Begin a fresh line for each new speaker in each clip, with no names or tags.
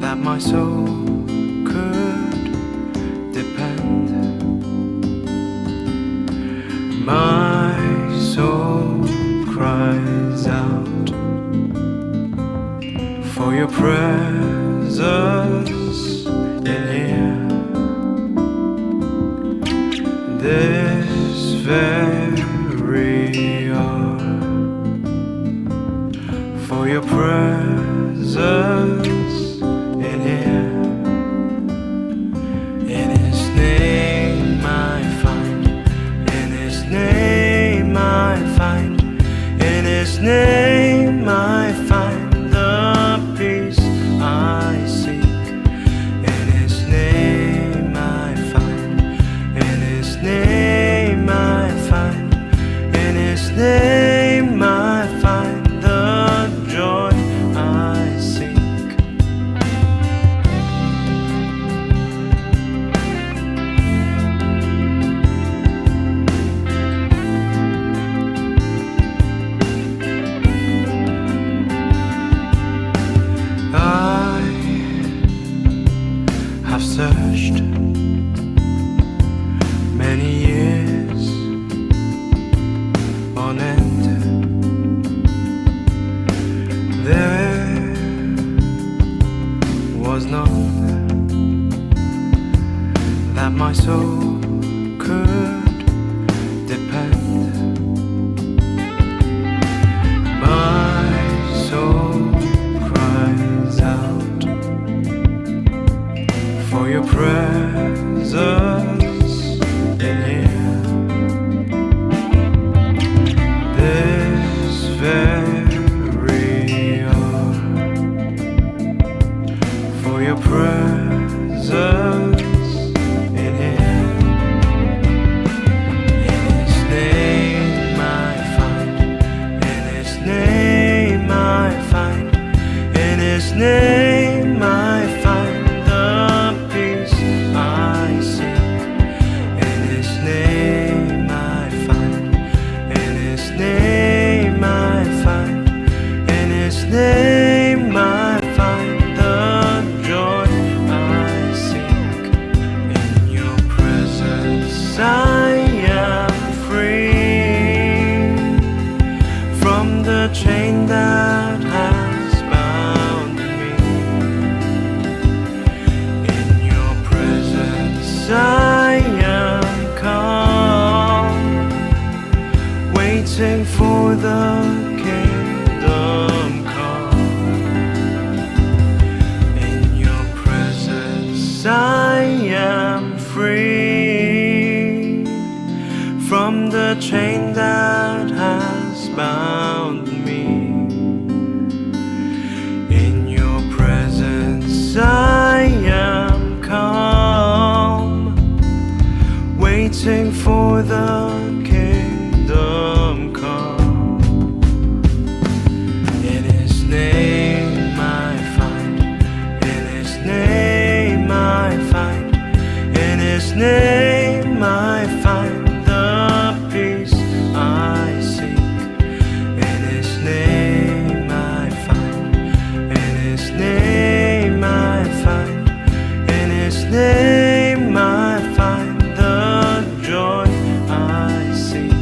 that my soul could depend. My soul cries out for your presence in here. This very hour, for your presence in here. In His name I find, in His name I find, in His name I find the peace I seek. In His name I find, in His name I find, in His name I find the joy I seek. I have searched many years on end. There was none that my soul could depend. My soul cries out for your presence in here. This very hour, for your presence in here. In His name I find, in His name I find, in His name I find the peace I seek. In His name I find, in His name I find, in His name I find the joy I seek. In your presence I am free from the chain that has bound me. In your presence I am calm, waiting for the kingdom come. In your presence I am free from the chain that has bound me. In your presence I am calm, waiting for the kingdom come. In His name I find, in His name I find, in His name I find the peace I seek. In His name I find, in His name I find, in His name I find the joy I seek.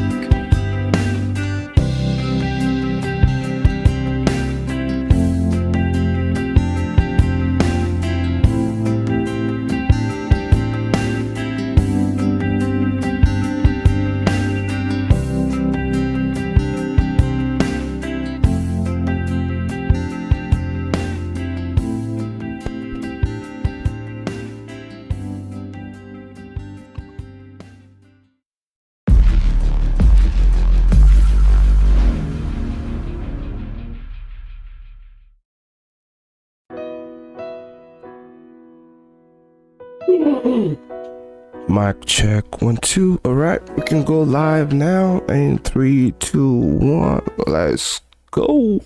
Mic check 1 2. All right, we can go live now. In 3 2 1. Let's go.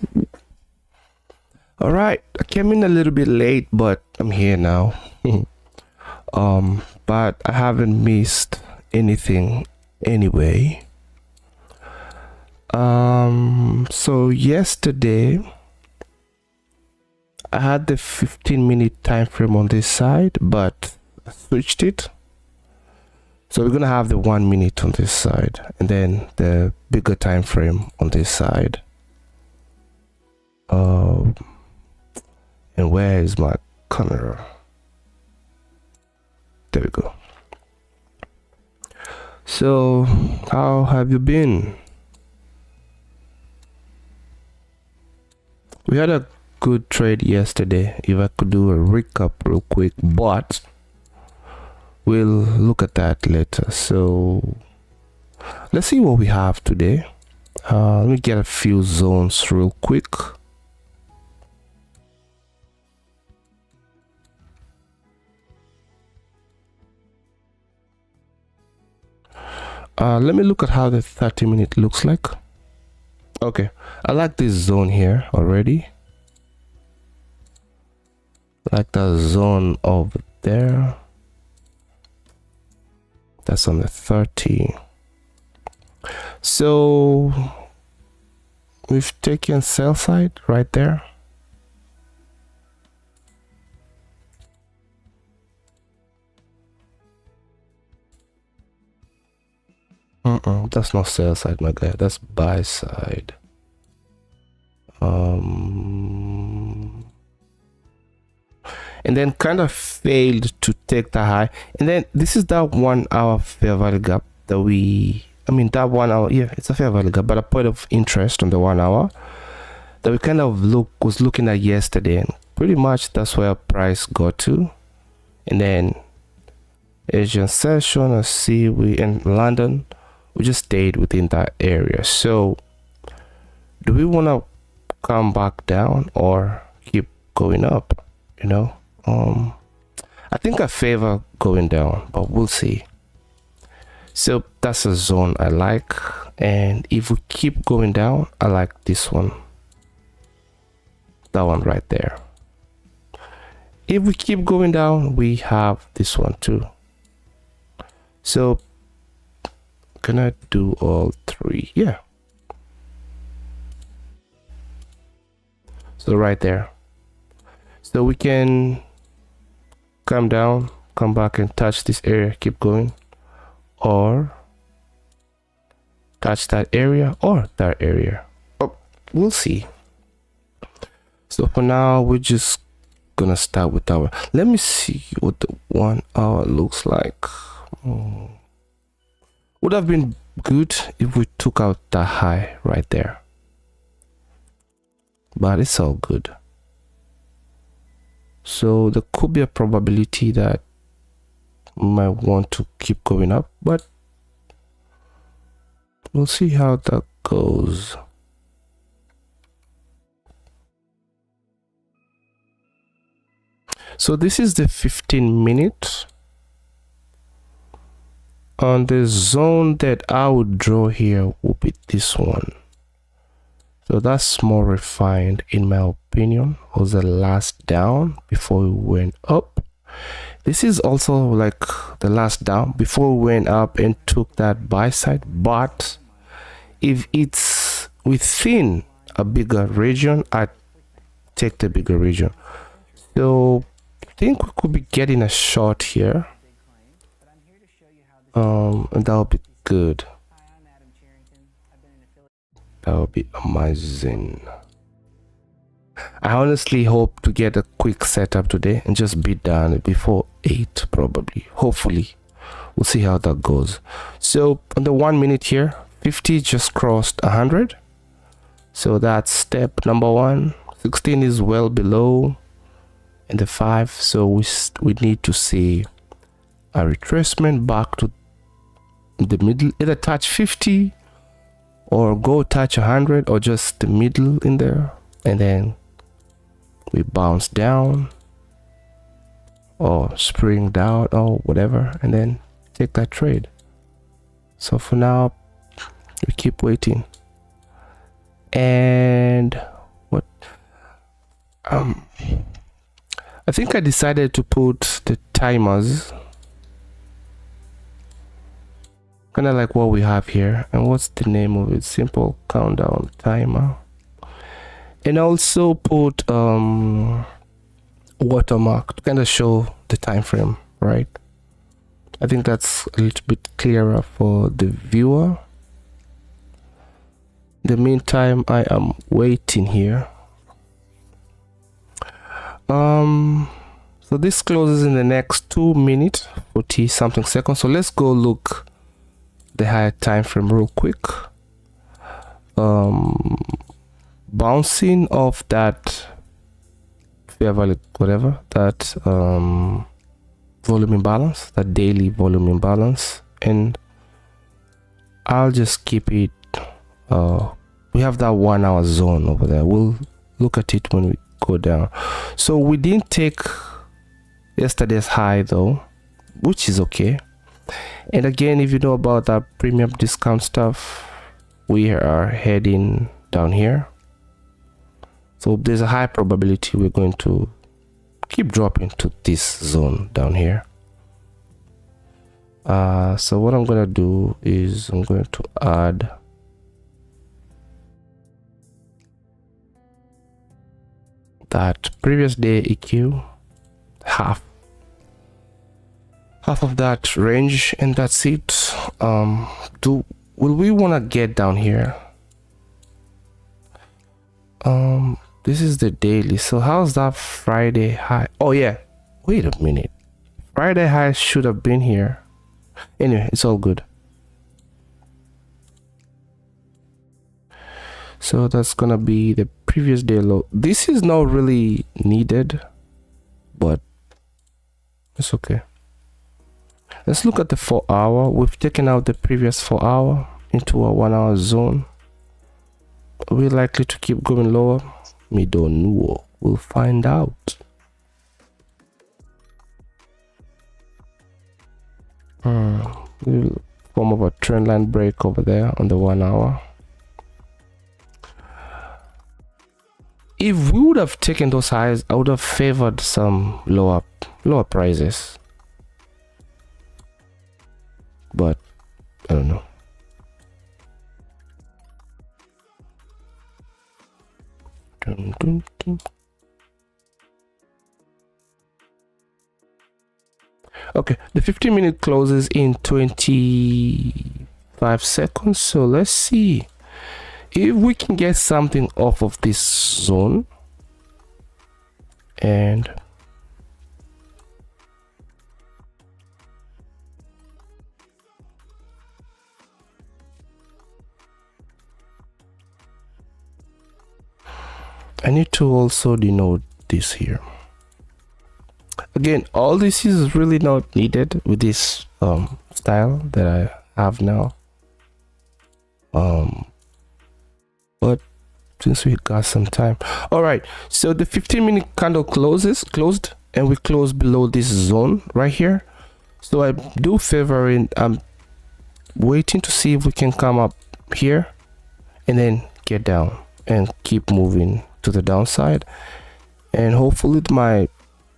All right, I came in a little bit late, but I'm here now. But I haven't missed anything anyway. So yesterday I had the 15-minute time frame on this side, but I switched it. So we're gonna have the 1 minute on this side and then the bigger time frame on this side. And where is my camera? There we go. So how have you been? We had a good trade yesterday. If I could do a recap real quick, but we'll look at that later. So let's see what we have today. Let me get a few zones real quick. Let me look at how the 30-minute looks like. Okay, I like this zone here already. Like the zone over there. That's on the 30. So we've taken sell side right there. That's not sell side, my guy. That's buy side. And then kind of failed to take the high. And then this is that 1 hour fair value gap that that 1 hour, yeah, it's a fair value gap, but a point of interest on the 1 hour that we kind of was looking at yesterday, and pretty much that's where price got to. And then Asian session, I see we in London, we just stayed within that area. So do we want to come back down or keep going up? I think I favor going down, but we'll see. So that's a zone I like, and if we keep going down, I like this one, that one right there. If we keep going down, we have this one too. So can I do all three? Yeah. So right there. So we can come down, come back and touch this area, keep going, or touch that area or that area. Oh, we'll see. So for now, we're just gonna start with our, let me see what the 1 hour looks like. Would have been good if we took out that high right there, but it's all good. So there could be a probability that we might want to keep going up, but we'll see how that goes. So this is the 15-minute. On the zone that I would draw here will be this one. So that's more refined in my opinion. Was the last down before we went up. This is also like the last down before we went up and took that buy side. But if it's within a bigger region, I'd take the bigger region. So I think we could be getting a short here. And that would be good. That would be amazing. I honestly hope to get a quick setup today and just beat down before 8 probably. Hopefully. We'll see how that goes. So on the 1 minute here, 50 just crossed 100. So that's step number 1. 16 is well below and the 5. So we need to see a retracement back to the middle, either touch 50 or go touch 100 or just the middle in there, and then we bounce down or spring down or whatever and then take that trade. So for now we keep waiting. And what I think I decided to put the timers kind of like what we have here. And what's the name of it? Simple countdown timer. And also put watermark to kind of show the time frame, right? I think that's a little bit clearer for the viewer. In the meantime, I am waiting here. So this closes in the next 2 minutes 40 something seconds. So let's go look the higher time frame real quick. Bouncing off that fair value, whatever, that volume imbalance, that daily volume imbalance, and I'll just keep it. We have that 1 hour zone over there. We'll look at it when we go down. So we didn't take yesterday's high though, which is okay. And again, if you know about that premium discount stuff, we are heading down here. So there's a high probability we're going to keep dropping to this zone down here. So what I'm going to do is I'm going to add that previous day EQ, half of that range, and that's it. Will we want to get down here? This is the daily. So how's that Friday high? Oh yeah, wait a minute, Friday high should have been here. Anyway, it's all good. So that's gonna be the previous day low. This is not really needed, but it's okay. Let's look at the 4 hour. We've taken out the previous 4 hour into a 1 hour zone. Are we likely to keep going lower? We don't know. We'll find out. Form of a trend line break over there on the 1 hour. If we would have taken those highs, I would have favored some lower prices, but I don't know. Okay, the 15-minute closes in 25 seconds. So let's see if we can get something off of this zone. And I need to also denote this here. Again, all this is really not needed with this style that I have now. But since we got some time, all right. So the 15-minute candle closed, and we close below this zone right here. So I do favor in. I'm waiting to see if we can come up here and then get down and keep moving to the downside, and hopefully my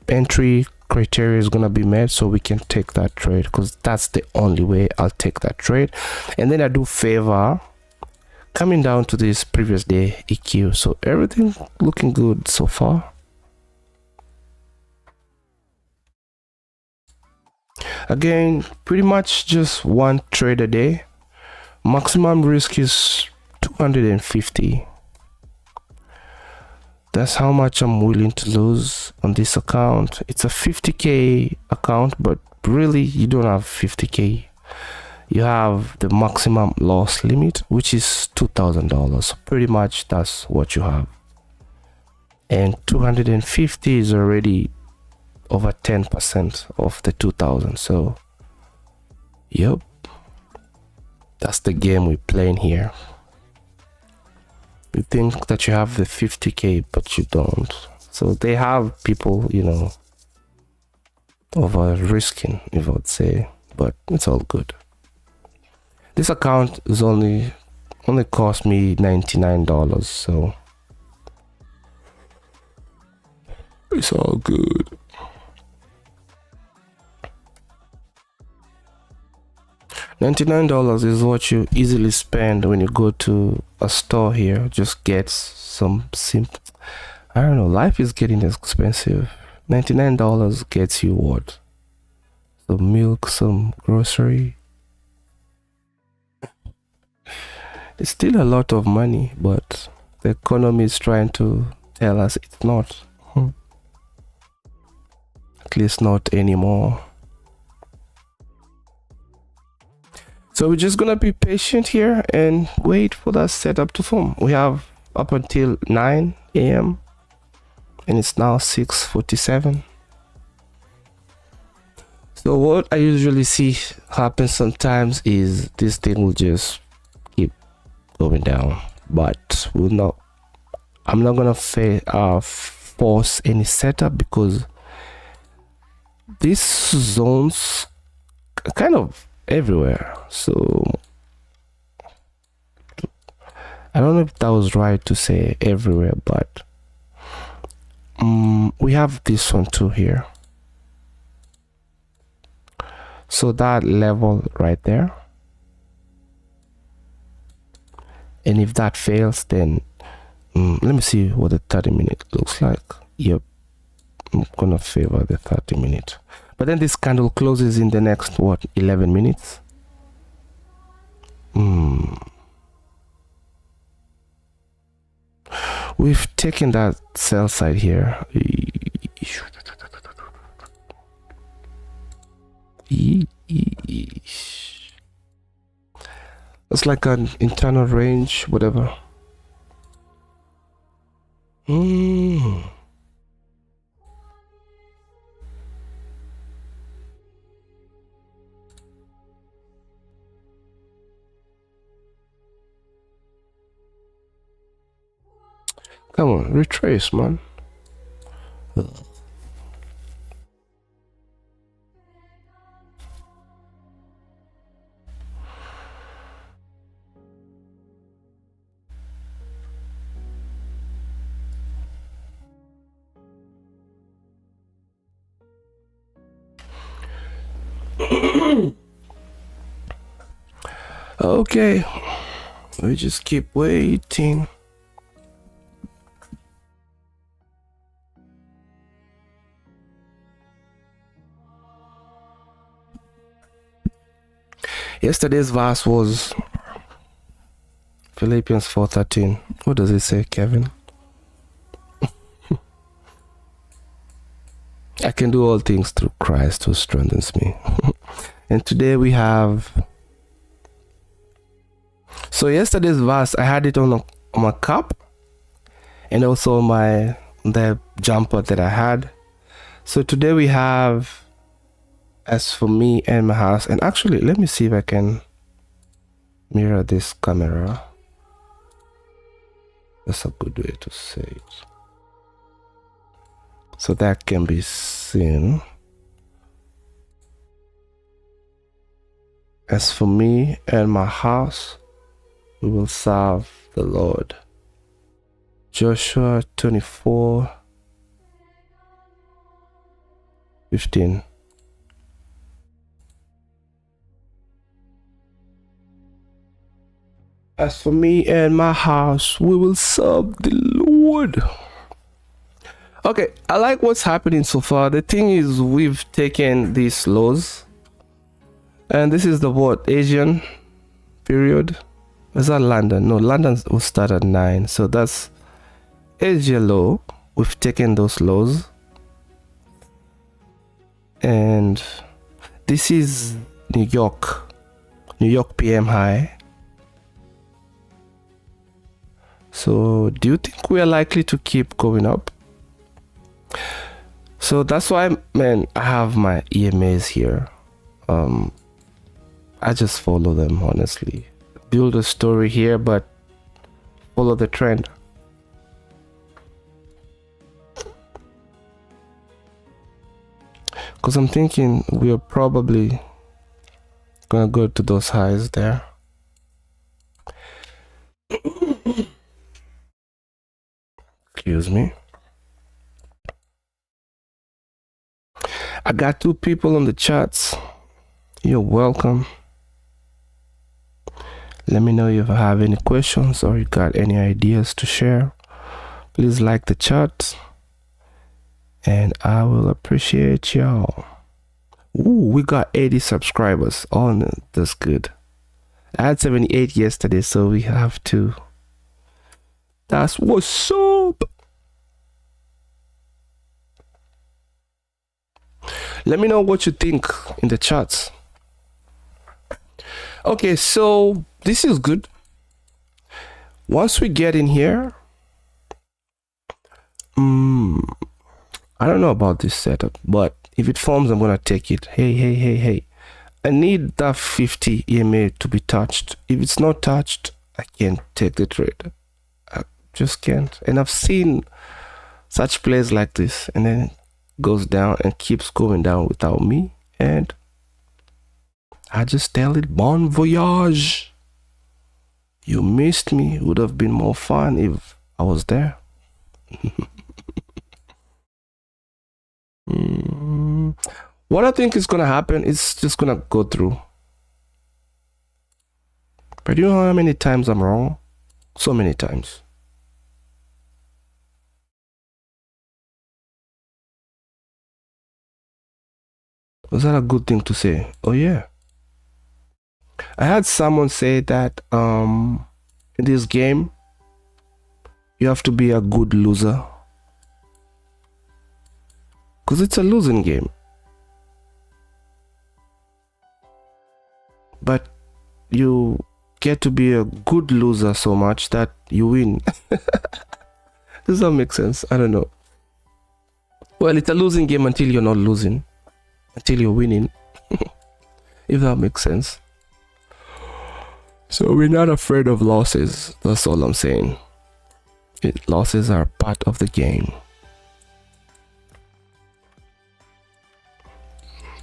entry criteria is gonna be met so we can take that trade, because that's the only way I'll take that trade. And then I do favor coming down to this previous day EQ. So everything looking good so far. Again, pretty much just one trade a day. Maximum risk is 250. That's how much I'm willing to lose on this account. It's a 50k account, but really you don't have 50k. You have the maximum loss limit, which is $2,000. Pretty much that's what you have. And 250 is already over 10% of the 2,000. So, yep, that's the game we're playing here. You think that you have the 50k, but you don't. So they have people, you know, over risking, if I would say, but it's all good. This account is only cost me $99, so it's all good. $99 is what you easily spend when you go to a store here. Just get some simple. I don't know. Life is getting expensive. $99 gets you what? Some milk, some grocery. It's still a lot of money, but the economy is trying to tell us it's not. At least not anymore. So we're just gonna be patient here and wait for that setup to form. We have up until 9 a.m. and it's now 6:47. So what I usually see happen sometimes is this thing will just keep going down, but I'm not gonna force any setup because these zones are kind of everywhere. So I don't know if that was right to say everywhere, but we have this one too here. So that level right there, and if that fails, then let me see what the 30-minute looks like. Yep, I'm gonna favor the 30-minute, but then this candle closes in the next 11 minutes. We've taken that sell side here. It's like an internal range, whatever. Come on, retrace, man. Okay, we just keep waiting. Yesterday's verse was Philippians 4:13. What does it say, Kevin? I can do all things through Christ who strengthens me. And today we have, so yesterday's verse, I had it on my cup and also on the jumper that I had. So today we have, as for me and my house, and actually let me see if I can mirror this camera. That's a good way to say it. So that can be seen. As for me and my house, we will serve the Lord. Joshua 24:15. As for me and my house, we will serve the Lord. Okay, I like what's happening so far. The thing is, we've taken these lows, and this is the Asian period. Is that London? No, London will start at 9, so that's Asia low. We've taken those lows, and this is New York PM high. So do you think we are likely to keep going up? So that's why, man, I have my EMAs here. I just follow them, honestly. Build a story here, but follow the trend. Because I'm thinking we are probably gonna go to those highs there. Excuse me. I got 2 people on the chats. You're welcome. Let me know if you have any questions or you got any ideas to share. Please like the chat and I will appreciate y'all. Ooh, we got 80 subscribers. Oh, no, that's good. I had 78 yesterday, so we have to. That's what's up. Let me know what you think in the chats. Okay, so this is good. Once we get in here, I don't know about this setup, but if it forms, I'm gonna take it. Hey. I need that 50 EMA to be touched. If it's not touched, I can't take the trade. I just can't. And I've seen such plays like this, and then it goes down and keeps going down without me. And I just tell it, bon voyage. You missed me. It would have been more fun if I was there. What I think is gonna happen is just gonna go through. But you know how many times I'm wrong? So many times. Was that a good thing to say? Oh yeah. I had someone say that in this game you have to be a good loser. Because it's a losing game. But you get to be a good loser so much that you win. Does that make sense? I don't know. Well, it's a losing game until you're not losing. Until you're winning. If that makes sense. So we're not afraid of losses. That's all I'm saying. Losses are part of the game.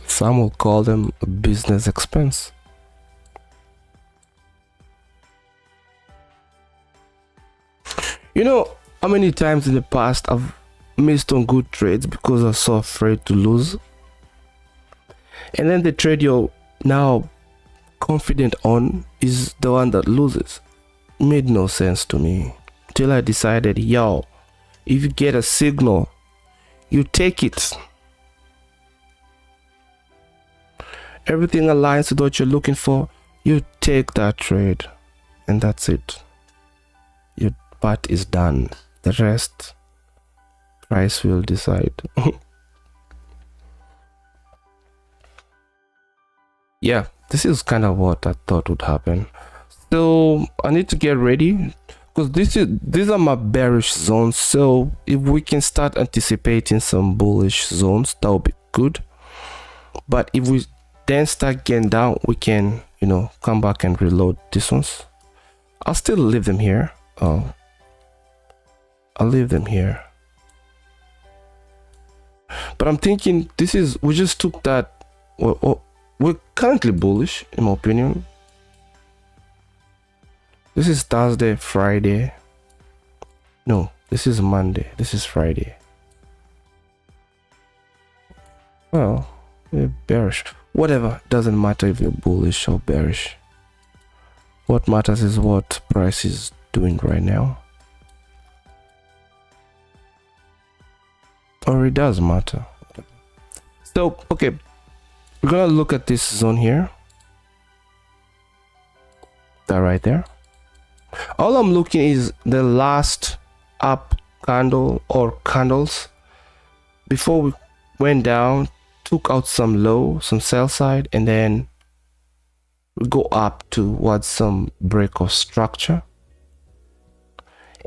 Some will call them a business expense. You know how many times in the past I've missed on good trades because I was so afraid to lose? And then the trade you're now confident on is the one that loses. It made no sense to me. Till I decided, yo, if you get a signal, you take it. Everything aligns with what you're looking for, you take that trade. And that's it. Your part is done. The rest, price will decide. Yeah, this is kind of what I thought would happen. So I need to get ready because these are my bearish zones. So if we can start anticipating some bullish zones, that would be good. But if we then start getting down, we can, you know, come back and reload these ones. I'll still leave them here. I'll leave them here. But I'm thinking this is, we just took that, well, we're currently bullish in my opinion. This is Thursday, Friday. No, this is Monday. This is Friday. Well, we're bearish. Whatever, doesn't matter if you're bullish or bearish. What matters is what price is doing right now. Or it does matter. So, okay, we're gonna look at this zone here. That right there. All I'm looking is the last up candle or candles before we went down, took out some low, some sell side, and then we go up towards some break of structure.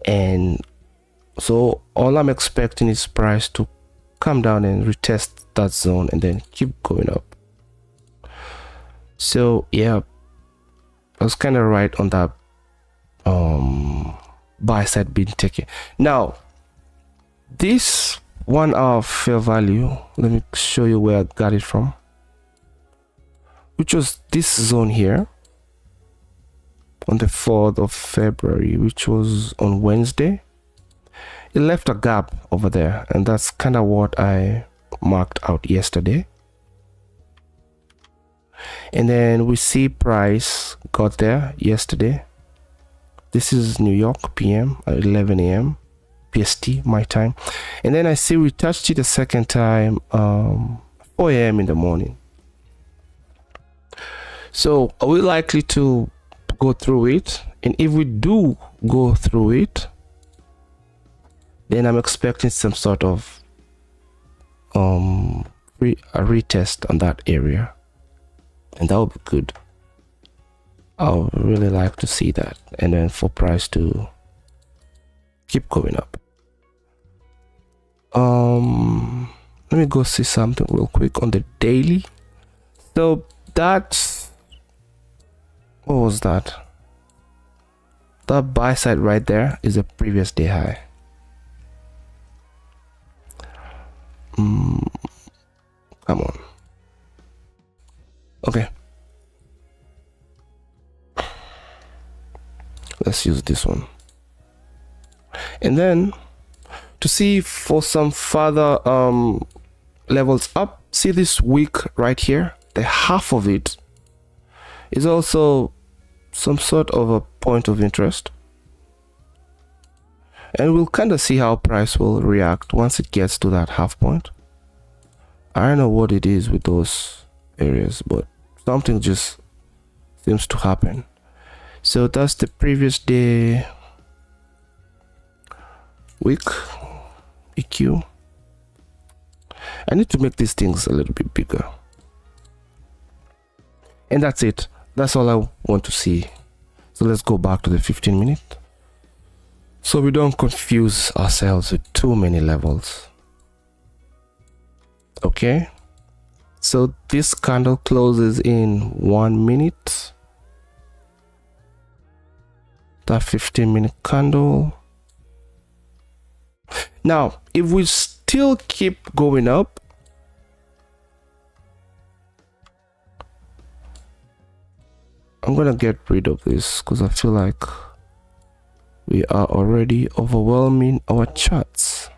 And so all I'm expecting is price to come down and retest that zone and then keep going up. So yeah, I was kind of right on that buy side being taken. Now this 1 hour fair value, let me show you where I got it from, which was this zone here on the 4th of February, which was on Wednesday. It left a gap over there, and that's kind of what I marked out yesterday. And then we see price got there yesterday. This is New York PM at 11 a.m. PST, my time. And then I see we touched it a second time, 4 a.m. in the morning. So are we likely to go through it? And if we do go through it, then I'm expecting some sort of a retest on that area, and that would be good. I would really like to see that, and then for price to keep going up. Let me go see something real quick on the daily. So that's, what was that? That buy side right there is a previous day high. Come on. Okay, let's use this one. And then to see for some further levels up, see this wick right here, the half of it is also some sort of a point of interest, and we'll kind of see how price will react once it gets to that half point. I don't know what it is with those areas, but something just seems to happen. So that's the previous day week EQ. I need to make these things a little bit bigger, and that's it. That's all I want to see. So let's go back to the 15-minute so we don't confuse ourselves with too many levels. Okay, so this candle closes in 1 minute. That 15-minute candle. Now if we still keep going up, I'm gonna get rid of this because I feel like we are already overwhelming our charts.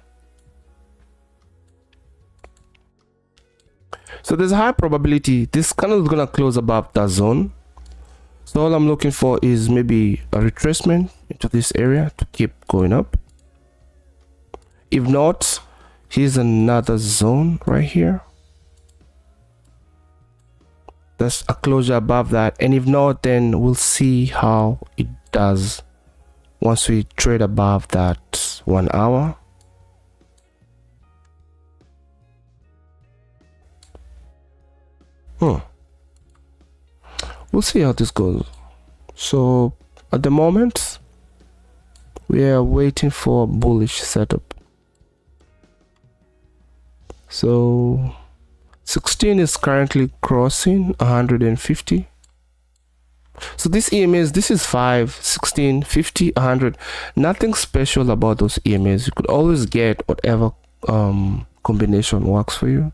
So there's a high probability this candle is gonna close above that zone. So all I'm looking for is maybe a retracement into this area to keep going up. If not, here's another zone right here. There's a closure above that, and if not, then we'll see how it does once we trade above that 1 hour. We'll see how this goes. So at the moment we are waiting for a bullish setup. So 16 is currently crossing 150. So this EMAs, this is 5, 16, 50, 100. Nothing special about those EMAs. You could always get whatever combination works for you.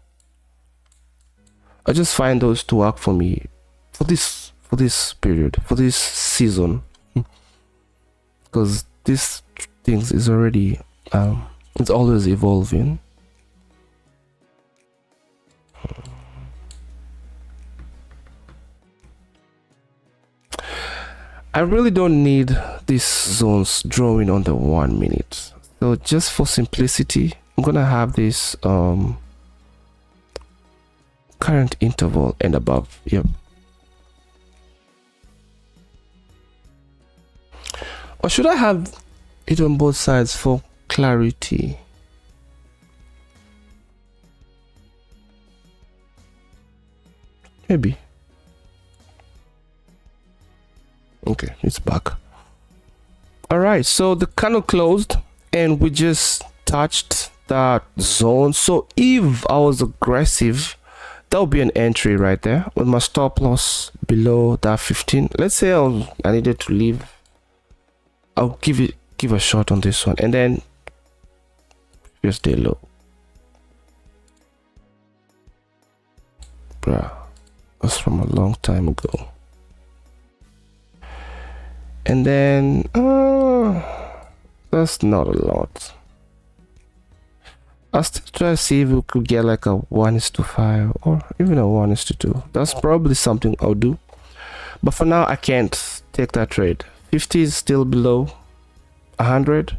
I just find those to work for me for this period, for this season, because this things is already it's always evolving. I really don't need these zones drawing on the 1 minute. So just for simplicity, I'm gonna have this current interval and above. Yep. Or should I have it on both sides for clarity? Maybe. Okay, it's back. All right, so the candle closed and we just touched that zone. So if I was aggressive, that would be an entry right there with my stop loss below that 15. Let's say I needed to leave. I'll give a shot on this one, and then just stay low. Bruh, that's from a long time ago. And then that's not a lot. I'll still try to see if we could get like a 1:5 or even a 1:2. That's probably something I'll do, but for now I can't take that trade. 50 is still below 100.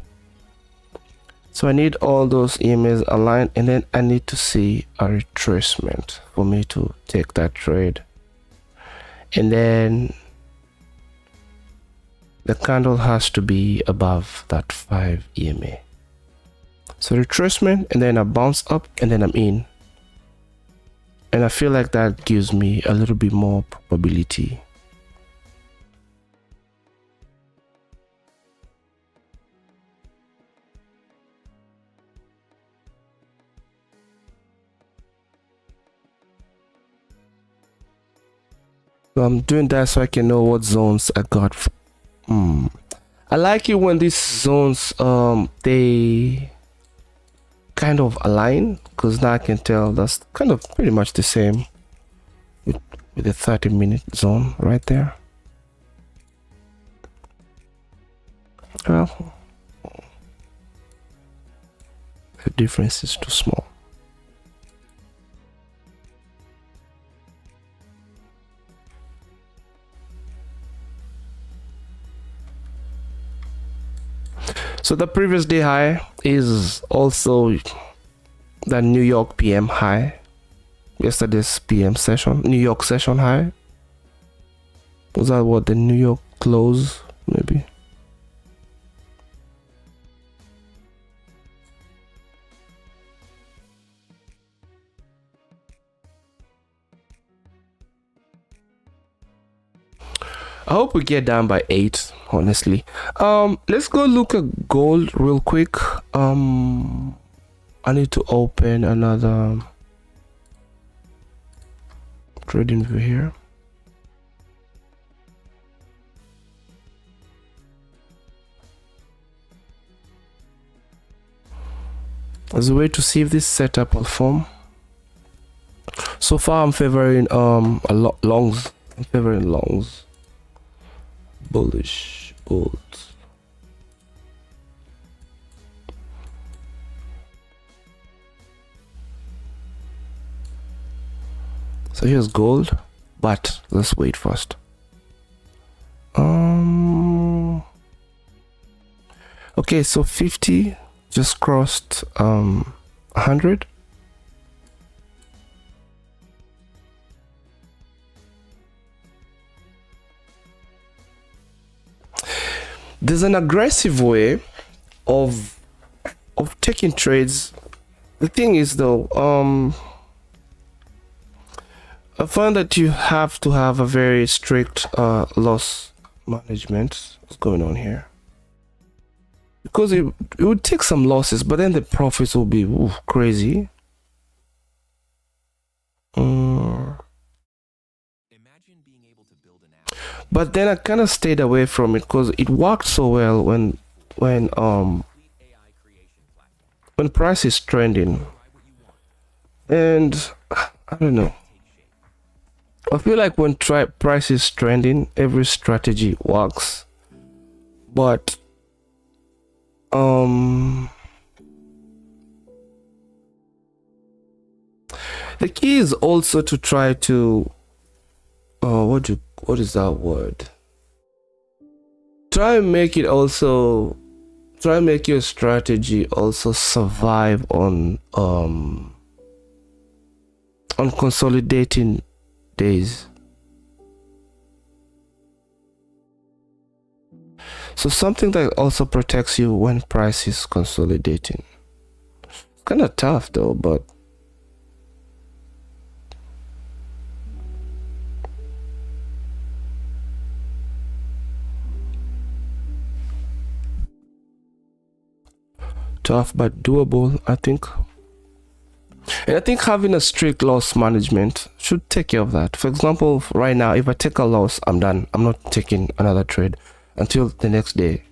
So I need all those EMAs aligned, and then I need to see a retracement for me to take that trade. And then the candle has to be above that 5 EMA. So retracement, and then I bounce up, and then I'm in. And I feel like that gives me a little bit more probability. So I'm doing that so I can know what zones I got. I like it when these zones they kind of align, because now I can tell that's kind of pretty much the same with the 30-minute zone right there. Well, the difference is too small. So the previous day high is also the New York PM high. Yesterday's PM session, New York session high. Was that what the New York close maybe? I hope we get down by 8, honestly. Let's go look at gold real quick. I need to open another trading view here. As a way to see if this setup will form. So far I'm favoring longs. I'm favoring longs. Bullish bulls. So here's gold, but let's wait first. Okay, so 50 just crossed 100. There's an aggressive way of taking trades. The thing is though, I find that you have to have a very strict loss management. What's going on here? Because it would take some losses, but then the profits will be crazy. But then I kind of stayed away from it because it worked so well when price is trending, and I don't know. I feel like when price is trending, every strategy works, but the key is also to try to what is that word? Try and make your strategy also survive on consolidating days. So something that also protects you when price is consolidating. It's kind of tough though, but tough but doable, I think. And I think having a strict loss management should take care of that. For example, right now, if I take a loss, I'm done. I'm not taking another trade until the next day.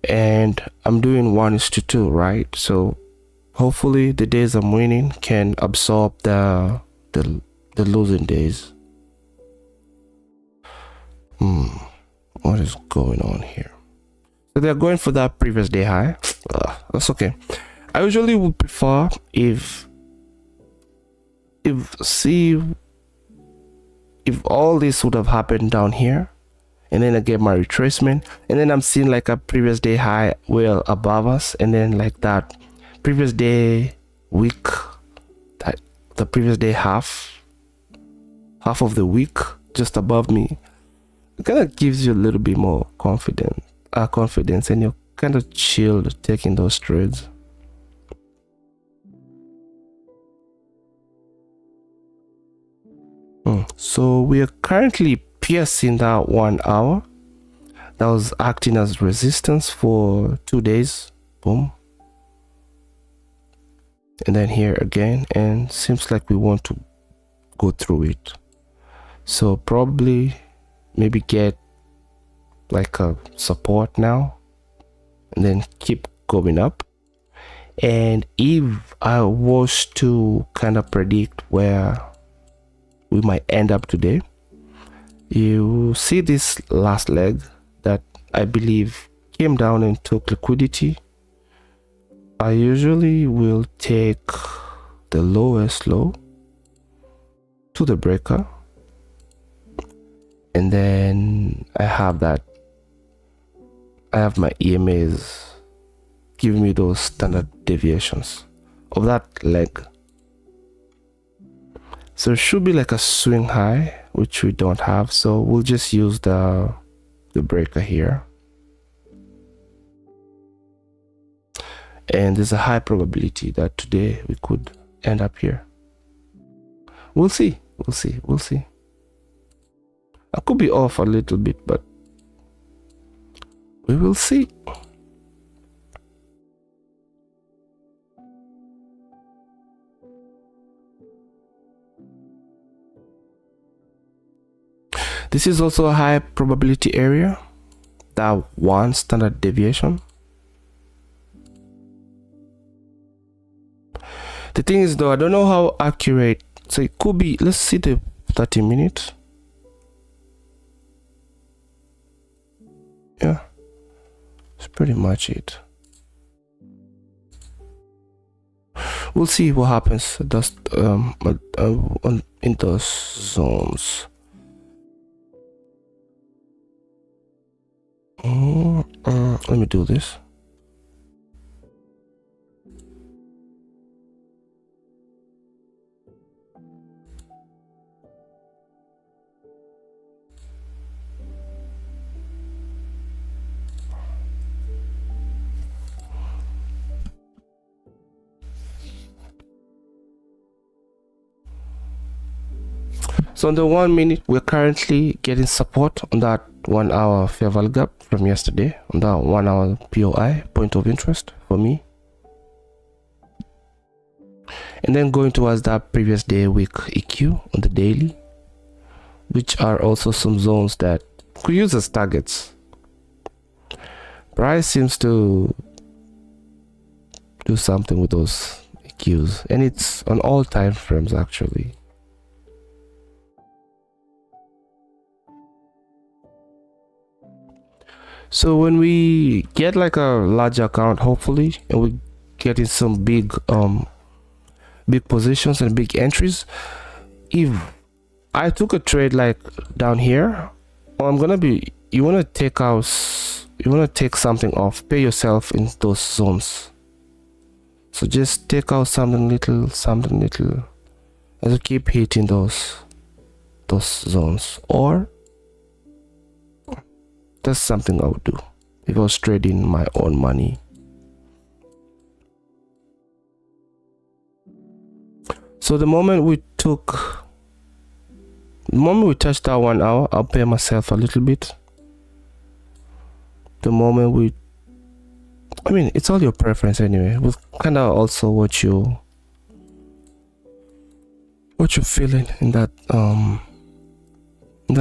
And I'm doing 1:2, right? So hopefully the days I'm winning can absorb the losing days. What is going on here? So they're going for that previous day high. That's okay. I usually would prefer if all this would have happened down here, and then I get my retracement, and then I'm seeing like a previous day high well above us, and then like that previous day week, that the previous day half of the week just above me. It kind of gives you a little bit more confidence, and you're kind of chilled taking those trades. So we are currently piercing that 1 hour that was acting as resistance for 2 days. Boom. And then here again, and seems like we want to go through it. So probably maybe get like a support now and then keep going up. And if I was to kind of predict where we might end up today, you see this last leg that I believe came down and took liquidity. I usually will take the lowest low to the breaker, and then I have my EMAs giving me those standard deviations of that leg. So it should be like a swing high, which we don't have, so we'll just use the breaker here. And there's a high probability that today we could end up here. We'll see. I could be off a little bit, but we will see. This is also a high probability area, that one standard deviation. The thing is though, I don't know how accurate, so it could be, let's see the 30 minutes. Yeah, it's pretty much it. We'll see what happens just in those zones. Let me do this. So on the 1 minute, we're currently getting support on that 1 hour fair value gap from yesterday, on that 1 hour POI, point of interest for me. And then going towards that previous day week EQ on the daily, which are also some zones that could use as targets. Price seems to do something with those EQs, and it's on all time frames actually. So when we get like a large account, hopefully, and we get in some big positions and big entries, if I took a trade like down here, I'm gonna be, you want to take something off, pay yourself in those zones. So just take out something little as you keep hitting those zones. Or that's something I would do if I was trading my own money. So the moment we touched that 1 hour, I'll pay myself a little bit. The moment it's all your preference anyway, with kind of also what you're feeling in that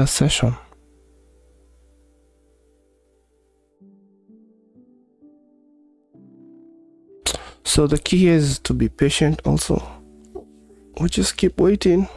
session. So the key is to be patient also. We just keep waiting.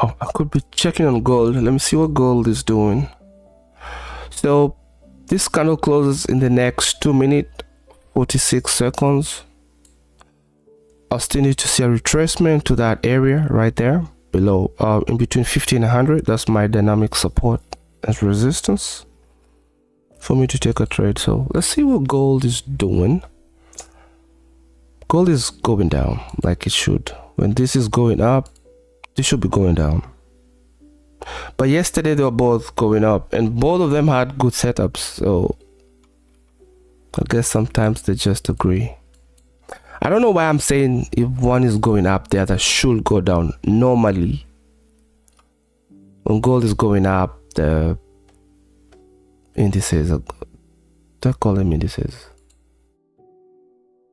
Oh, I could be checking on gold. Let me see what gold is doing. So this candle closes in the next 2 minutes 46 seconds. I'll still need to see a retracement to that area right there below, in between 50 and 100. That's my dynamic support and resistance for me to take a trade. So let's see what gold is doing. Gold is going down like it should. When this is going up, this should be going down. But yesterday they were both going up and both of them had good setups. So I guess sometimes they just agree. I don't know why I'm saying if one is going up, the other should go down. Normally, when gold is going up, the indices are, they call them indices,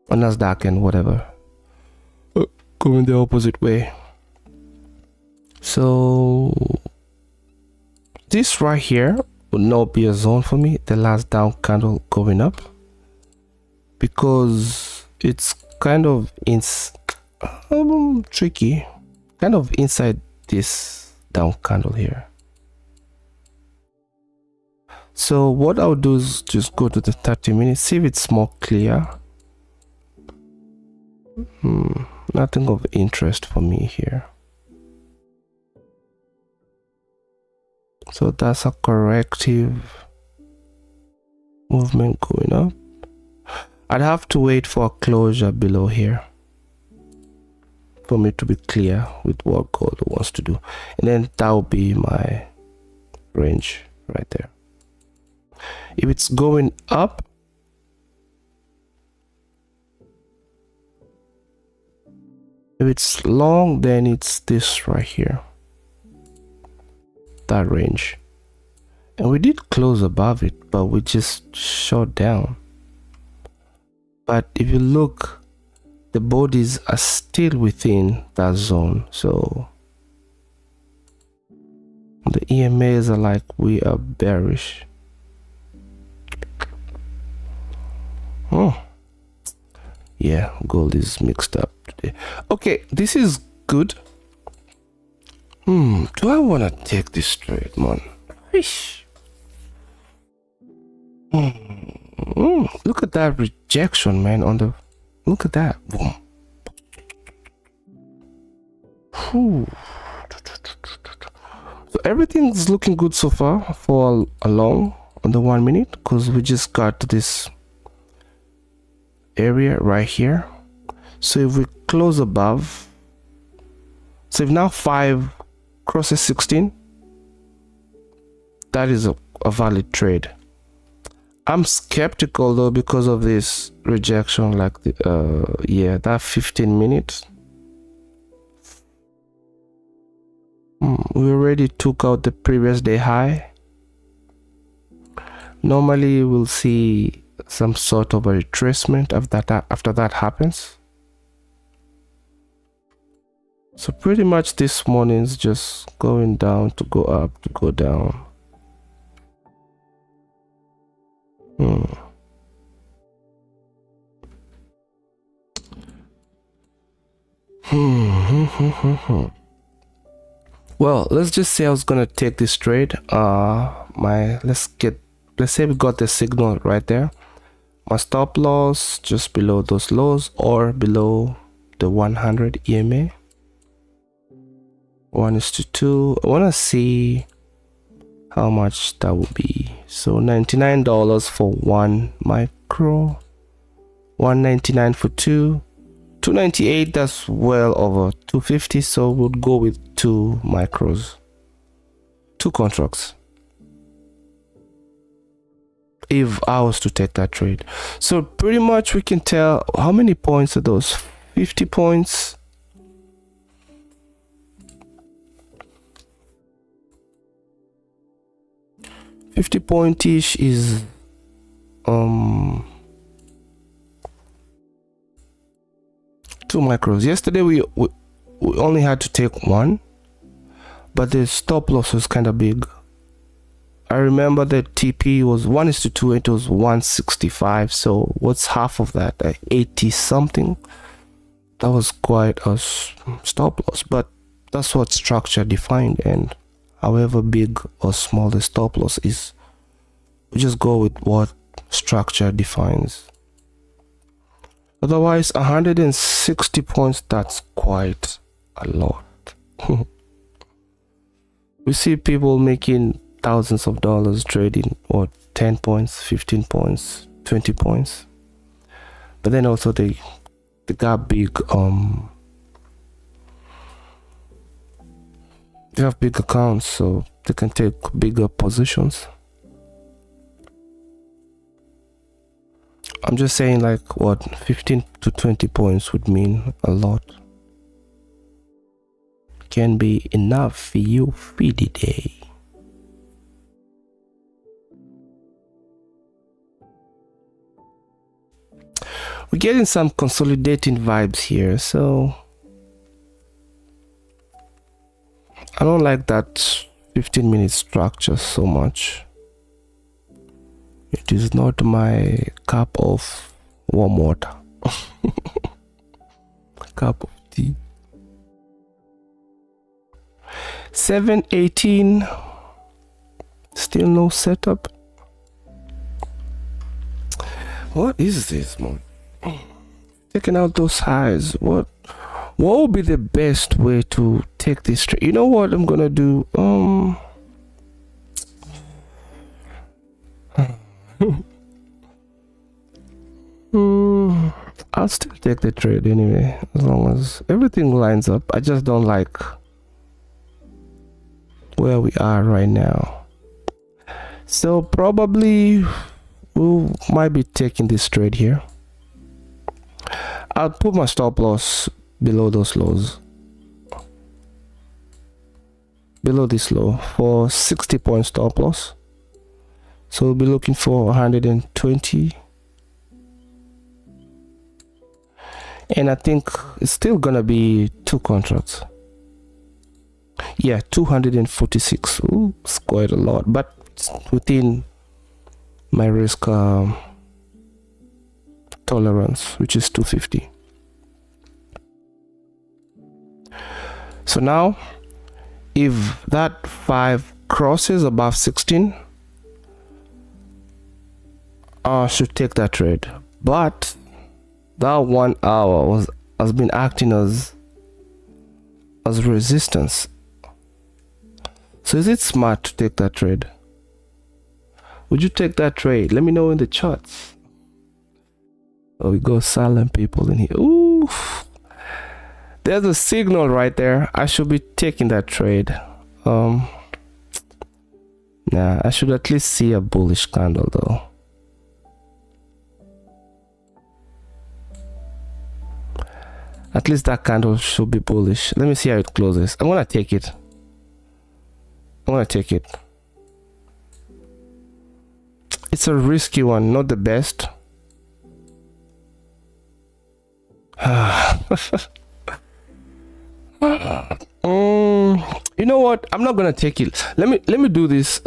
or Nasdaq and whatever, going the opposite way. So this right here would not be a zone for me, the last down candle going up, because it's kind of tricky, kind of inside this down candle here. So what I'll do is just go to the 30 minutes, see if it's more clear. Nothing of interest for me here. So that's a corrective movement going up. I'd have to wait for a closure below here for me to be clear with what gold wants to do, and then that will be my range right there. If it's going up, if it's long, then it's this right here, that range, and we did close above it, but we just shot down. But if you look, the bodies are still within that zone. So the EMAs are like, we are bearish. Oh, yeah, gold is mixed up today. Okay, this is good. Do I want to take this trade, man? Fish. Look at that rejection, man, on the, look at that. Boom. So everything's looking good so far for a long on the 1 minute, because we just got to this area right here. So if we close above, so if now 5 crosses 16, that is a valid trade. I'm skeptical though because of this rejection, like the yeah, that 15 minutes. We already took out the previous day high. Normally we'll see some sort of a retracement after that happens. So pretty much this morning's just going down to go up to go down. Well, let's just say I was gonna take this trade. Let's say we got the signal right there. My stop loss just below those lows or below the 100 EMA. 1:2. I want to see how much that would be. So $99 for 1 micro, 199 for 2, 298. That's well over 250. So we'll go with 2 micros, 2 contracts, if I was to take that trade. So pretty much we can tell how many points are those. 50 points. Point-ish is 2 micros. Yesterday we only had to take 1, but the stop loss was kind of big. I remember the TP was 1:2, it was 165. So what's half of that? 80 something. That was quite a stop loss, but That's what structure defined, and however big or small the stop loss is, we just go with what structure defines. Otherwise, 160 points, that's quite a lot. We see people making thousands of dollars trading, or 10 points, 15 points, 20 points. But then also they got big, they have big accounts, so they can take bigger positions. I'm just saying, like, what 15 to 20 points would mean a lot. Can be enough for you for the day. We're getting some consolidating vibes here, so I don't like that 15-minute structure so much. It is not my cup of warm water. Cup of tea. 718. Still no setup. What is this, man? Taking out those highs. What would be the best way to take this trade? You know what I'm gonna do? I'll still take the trade anyway, as long as everything lines up. I just don't like where we are right now, so probably we might be taking this trade here. I'll put my stop loss below those lows, below this low, for 60 point stop loss. So we'll be looking for 120, and I think it's still gonna be 2 contracts. Yeah, 246. Ooh, it's quite a lot, but it's within my risk tolerance, which is 250. So now, if that 5 crosses above 16, I should take that trade. But that 1 hour has been acting as resistance. So is it smart to take that trade? Would you take that trade? Let me know in the charts. Oh, we go silent people in here. Ooh, there's a signal right there. I should be taking that trade. Nah, I should at least see a bullish candle though. At least that candle should be bullish. Let me see how it closes. I'm gonna take it. It's a risky one, not the best. You know what? I'm not gonna take it. Let me do this.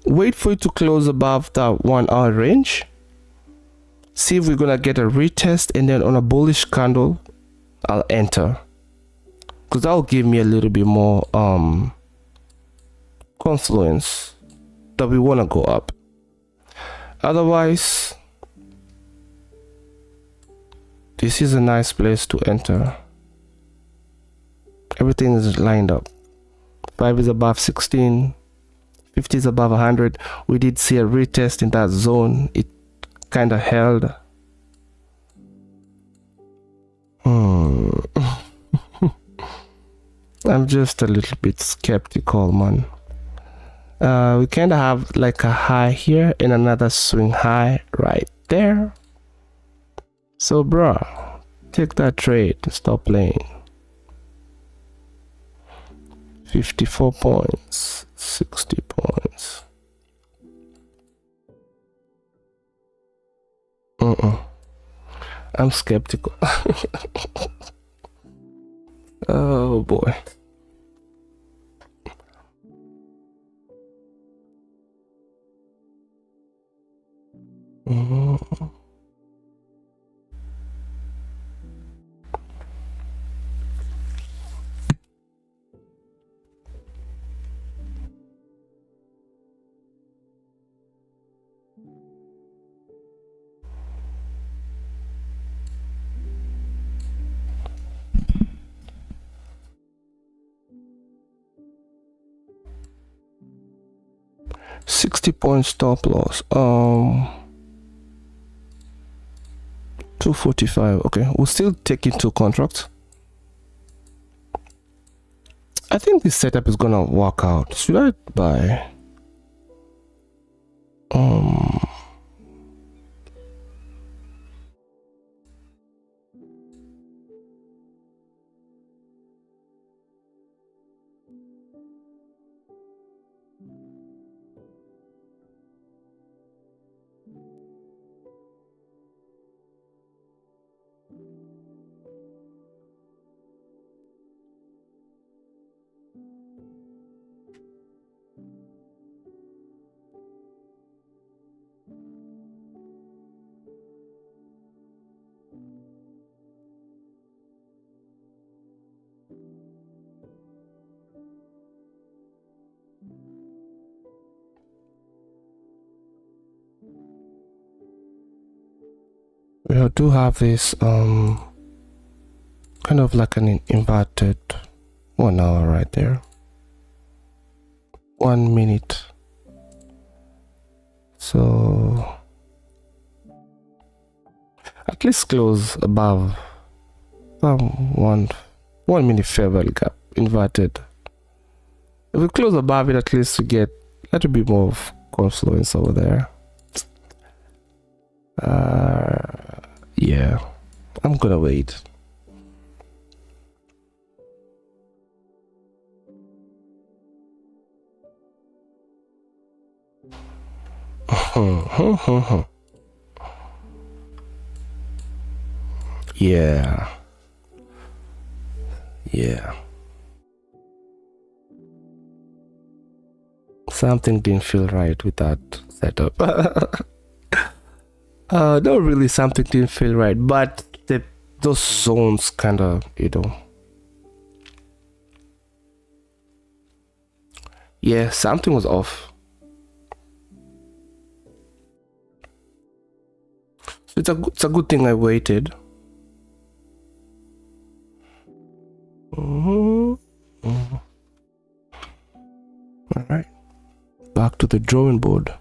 Wait for it to close above that 1 hour range. See if we're gonna get a retest, and then on a bullish candle, I'll enter, because that'll give me a little bit more confluence that we want to go up. Otherwise, this is a nice place to enter. Everything is lined up. 5 is above 16, 50 is above 100. We did see a retest in that zone. It kind of held. I'm just a little bit skeptical, man. We kind of have like a high here and another swing high right there. So bruh, take that trade and stop playing. 54 points, 60 points. I'm skeptical. Oh boy. 60-point stop loss. 245. Okay, we'll still take into contract. I think this setup is gonna work out. Should I buy? We do have this kind of like an inverted 1 hour right there. 1 minute. So at least close above one minute fair value gap inverted. If we close above it, at least we get a little bit more of confluence over there. Yeah, I'm gonna wait. Yeah. Something didn't feel right with that setup. Not really, something didn't feel right, but those zones kind of, yeah, something was off. So it's a good thing I waited. All right, back to the drawing board.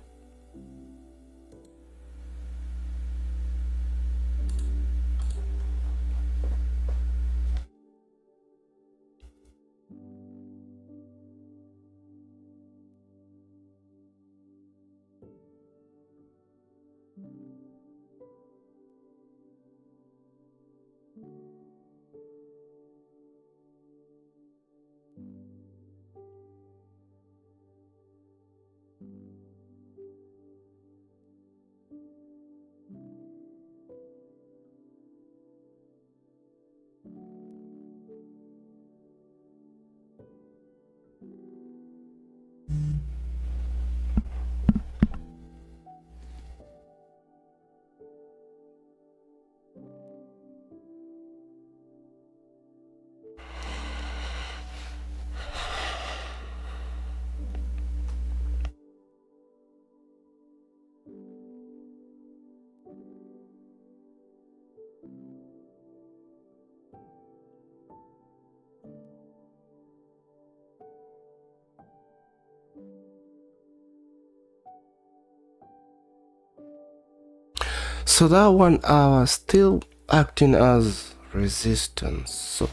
So that 1 hour still acting as resistance. So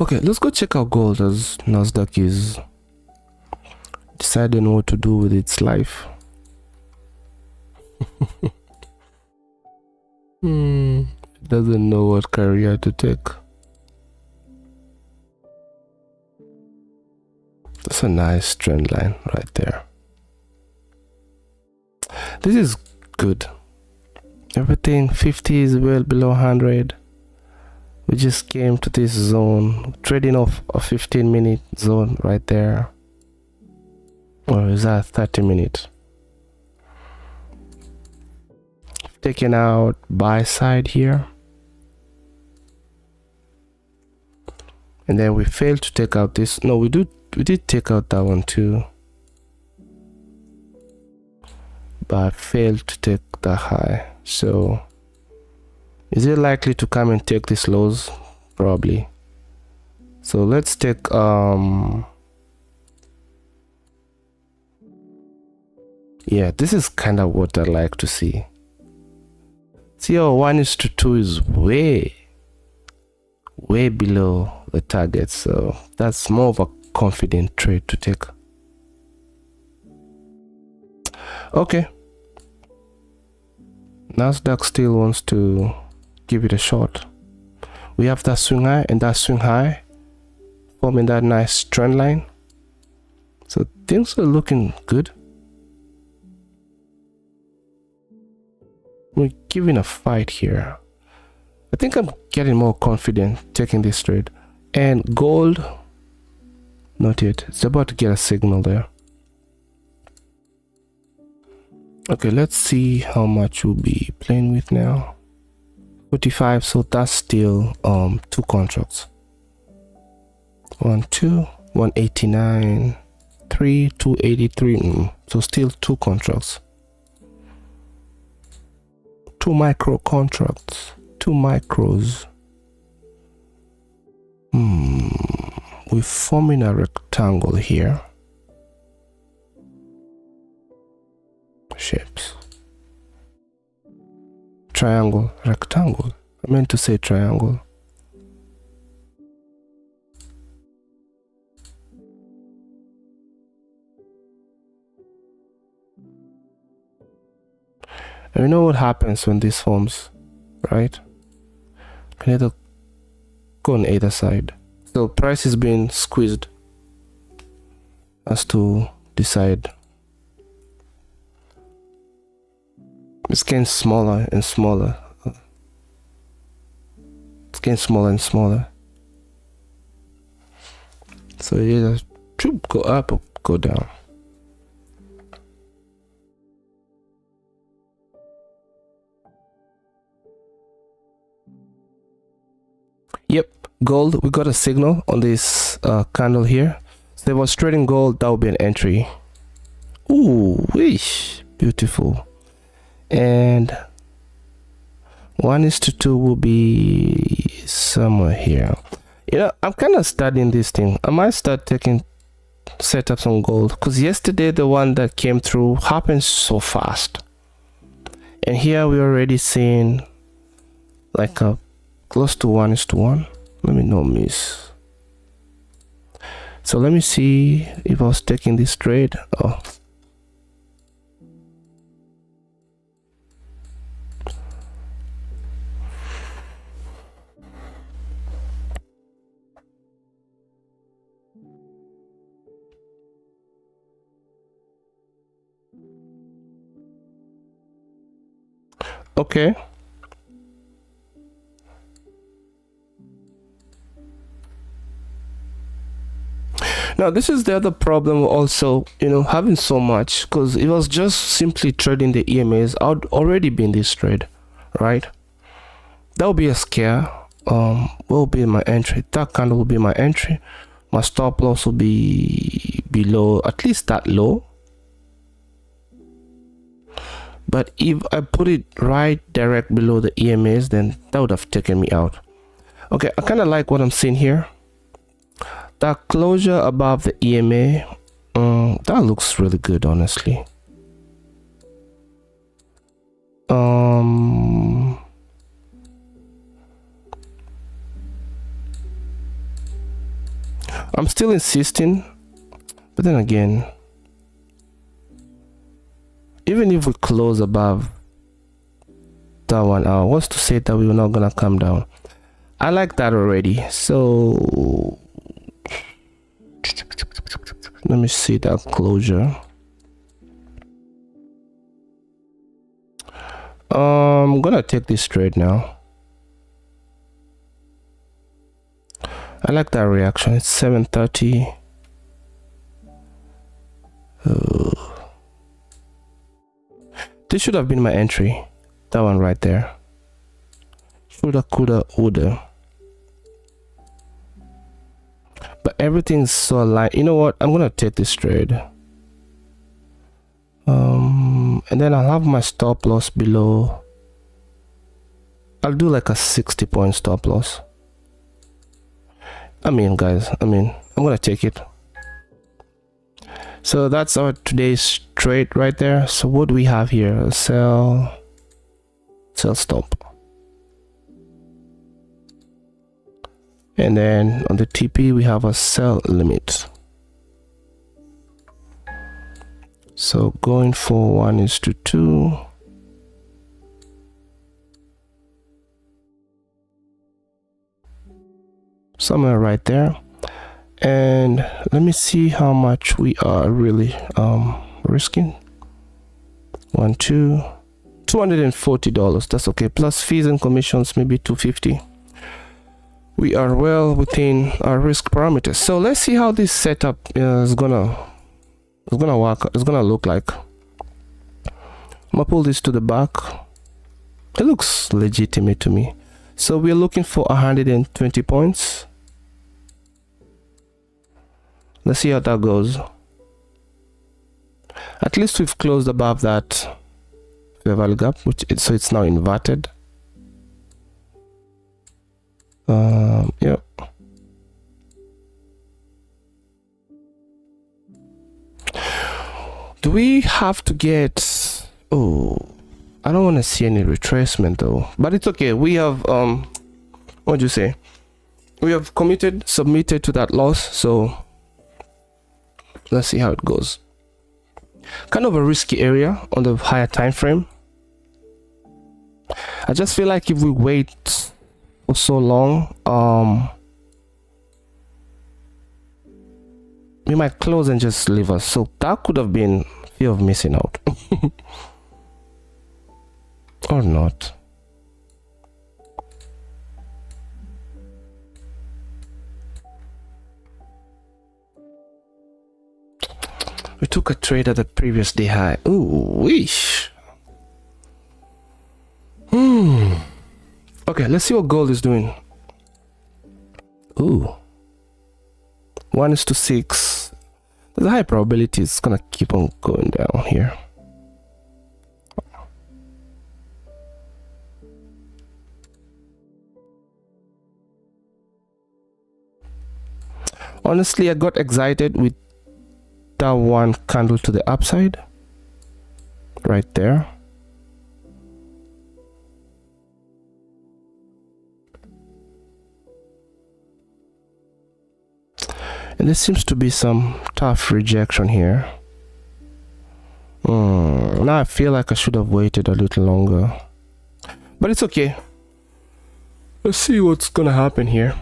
okay, let's go check out gold as Nasdaq is deciding what to do with its life. Doesn't know what career to take. That's a nice trend line right there. This is good. Everything 50 is well below 100. We just came to this zone, trading off a 15-minute zone right there. Or is that 30-minute? Taking out buy side here. And then we failed to take out this. No, we did take out that one too. But failed to take the high. So is it likely to come and take these lows? Probably. So let's take Yeah, this is kind of what I like to see. See how 1:2 is way below the target, so that's more of a confident trade to take. Okay, Nasdaq still wants to give it a shot. We have that swing high, and that swing high forming that nice trend line, so things are looking good. We're giving a fight here. I think I'm getting more confident taking this trade. And gold, not yet. It's about to get a signal there. Okay, let's see how much we'll be playing with now. 45, so that's still 2 contracts. 1, 2, 189, 3, 283. So still 2 contracts. 2 micro contracts. 2 micros. We're forming a rectangle here. Shapes. Triangle, rectangle. I meant to say triangle. And you know what happens when this forms, right? You need to go on either side. So price is being squeezed as to decide. It's getting smaller and smaller. It's getting smaller and smaller. So you either should go up or go down. Yep, gold, we got a signal on this candle here. So if I was trading gold, that would be an entry. Ooh, wish, beautiful. And 1:2 will be somewhere here. You know, I'm kind of studying this thing. I might start taking setups on gold, because yesterday the one that came through happened so fast, and here we're already seeing like a close to 1:1. Let me not miss. So let me see if I was taking this trade. Oh, okay. Now this is the other problem also, you know, having so much, because it was just simply trading the EMAs, I'd already be in this trade, right? That will be a scare. Will be my entry. That candle will be my entry. My stop loss will be below, at least that low. But if I put it right direct below the EMAs, then that would have taken me out. Okay, I kind of like what I'm seeing here. That closure above the EMA, that looks really good, honestly. I'm still insisting, but then again, even if we close above that 1 hour, what's to say that we were not gonna come down? I like that already. So let me see that closure. I'm gonna take this trade now. I like that reaction. It's 7:30. This should have been my entry. That one right there. Shoulda, coulda, woulda. But everything's so aligned. You know what? I'm gonna take this trade. And then I'll have my stop loss below. I'll do like a 60-point stop loss. I mean, guys, I'm gonna take it. So that's our today's trade right there. So what do we have here? Sell stop. And then on the TP we have a sell limit. So going for 1:2. Somewhere right there. And let me see how much we are really risking. $240. That's okay, plus fees and commissions, maybe $250. We are well within our risk parameters. So let's see how this setup is gonna work. It's gonna look like. I'm gonna pull this to the back. It looks legitimate to me. So we're looking for 120 points. Let's see how that goes. At least we've closed above that fair value gap, so it's now inverted. Yeah. Do we have to get? Oh, I don't want to see any retracement though, but it's okay. We have what do you say? We have submitted to that loss, so let's see how it goes. Kind of a risky area on the higher time frame. I just feel like if we wait for so long, we might close and just leave us. So that could have been fear of missing out. Or not. We took a trade at the previous day high. Ooh, wish. Okay, let's see what gold is doing. Ooh. 1:6. There's a high probability it's gonna keep on going down here. Honestly, I got excited with that one candle to the upside right there. And there seems to be some tough rejection here. Now I feel like I should have waited a little longer, but it's okay. Let's see what's gonna happen here.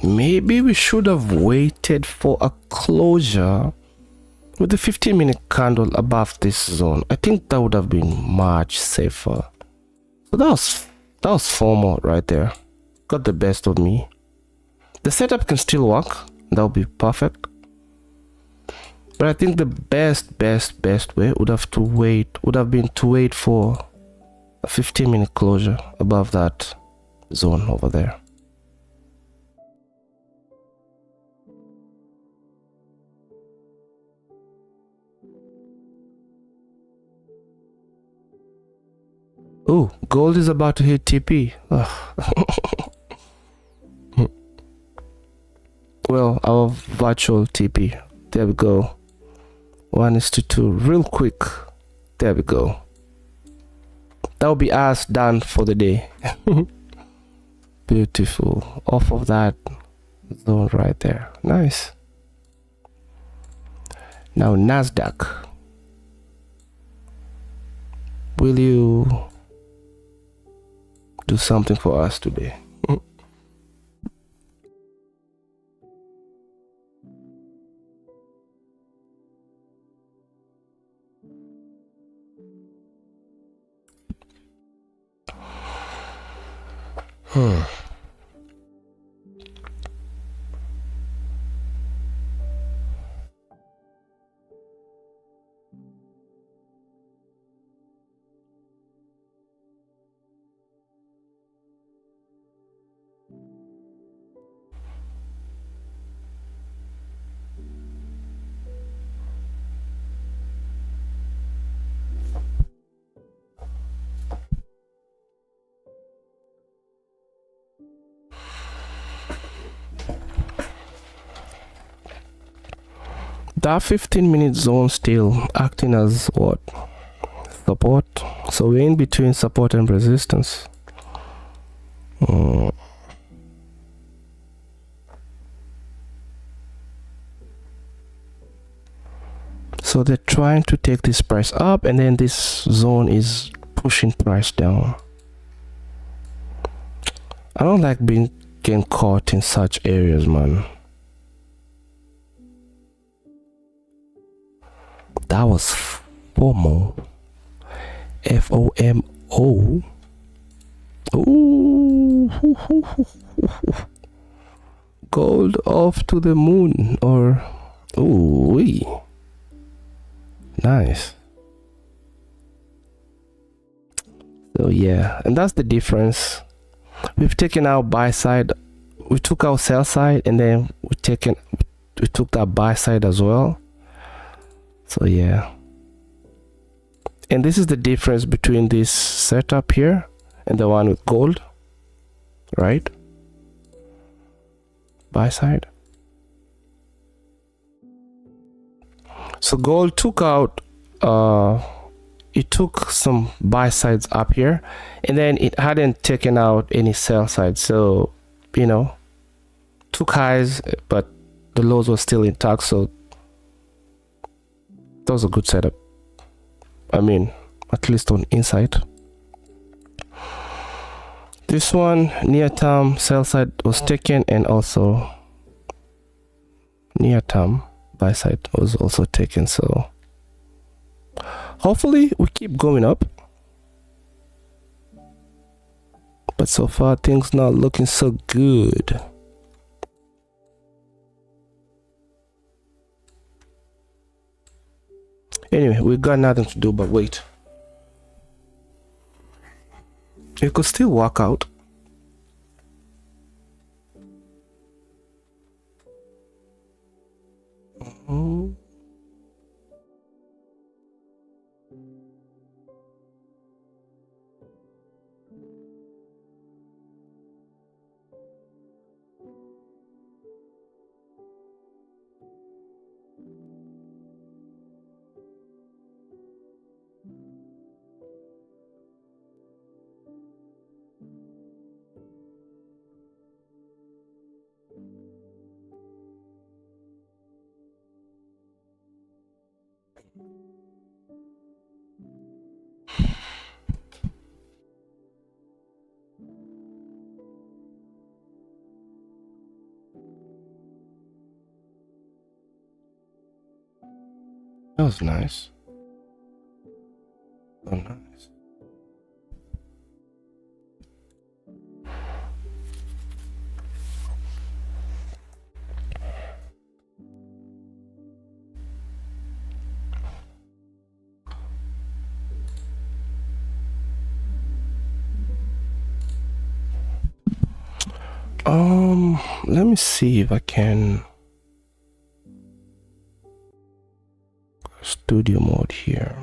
Maybe we should have waited for a closure with the 15-minute candle above this zone. I think that would have been much safer. So that was FOMO right there. Got the best of me. The setup can still work. That would be perfect. But I think the best way would have been to wait for a 15-minute closure above that zone over there. Oh, gold is about to hit TP. Well, our virtual TP. There we go. 1:2. Real quick. There we go. That will be us done for the day. Beautiful. Off of that zone right there. Nice. Now Nasdaq. Will you do something for us today? That 15-minute zone still acting as what? Support. So we're in between support and resistance. So they're trying to take this price up, and then this zone is pushing price down. I don't like getting caught in such areas, man. That was FOMO. FOMO. Ooh. Gold off to the moon, or ooh, nice. So yeah, and that's the difference. We've taken our buy side, we took our sell side, and then we took that buy side as well. So yeah, and this is the difference between this setup here and the one with gold, right? Buy side. So gold took out it took some buy sides up here, and then it hadn't taken out any sell sides, so you know, took highs but the lows were still intact. So that was a good setup, I mean, at least on inside. This one, near term sell side was taken, and also near term buy side was also taken. So hopefully we keep going up, but so far things not looking so good. Anyway, we got nothing to do but wait. You could still walk out. That was nice. Oh, nice. Let me see if I can studio mode here.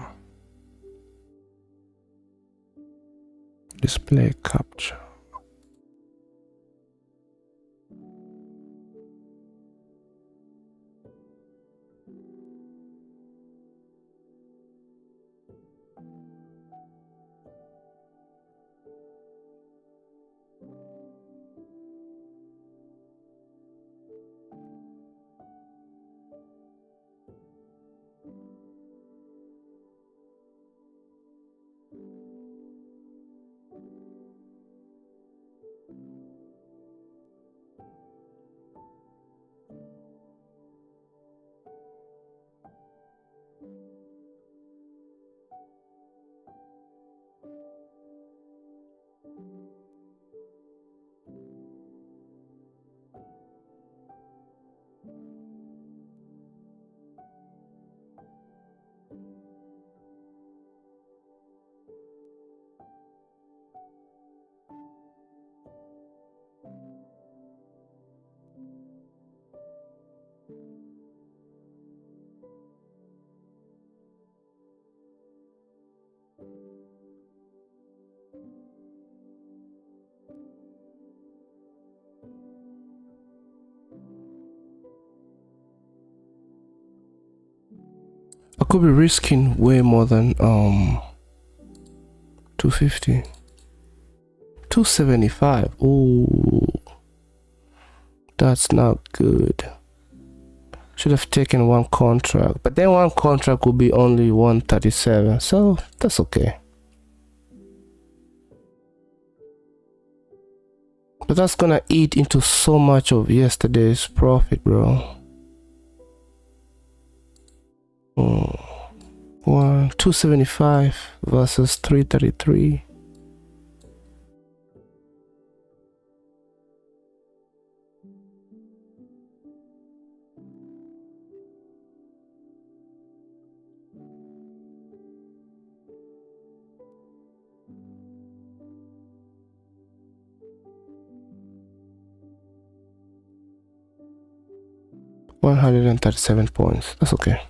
Display capture. could be risking way more than 250. 275. Ooh, that's not good. Should have taken one contract, but then one contract would be only 137, so that's okay. But that's gonna eat into so much of yesterday's profit, bro. 275 versus 333. $137. That's okay.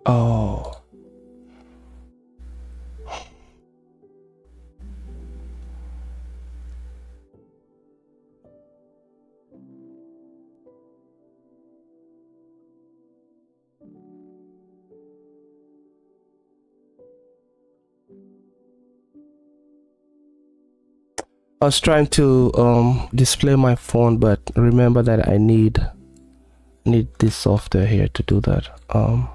Oh. I was trying to display my phone, but remember that I need this software here to do that. Oh,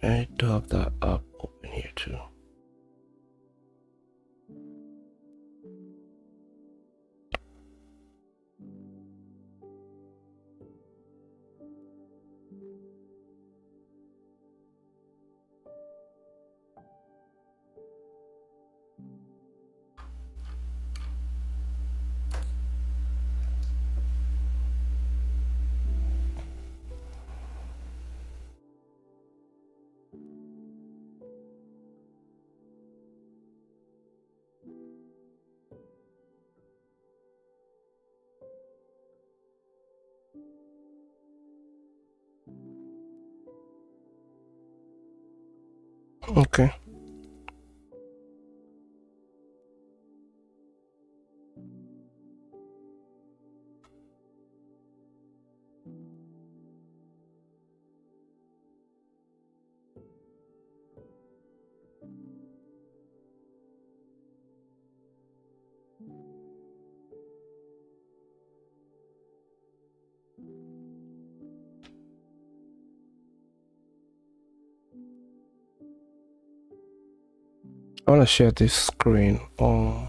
I need to have that app open here too. Okay. I want to share this screen. Oh.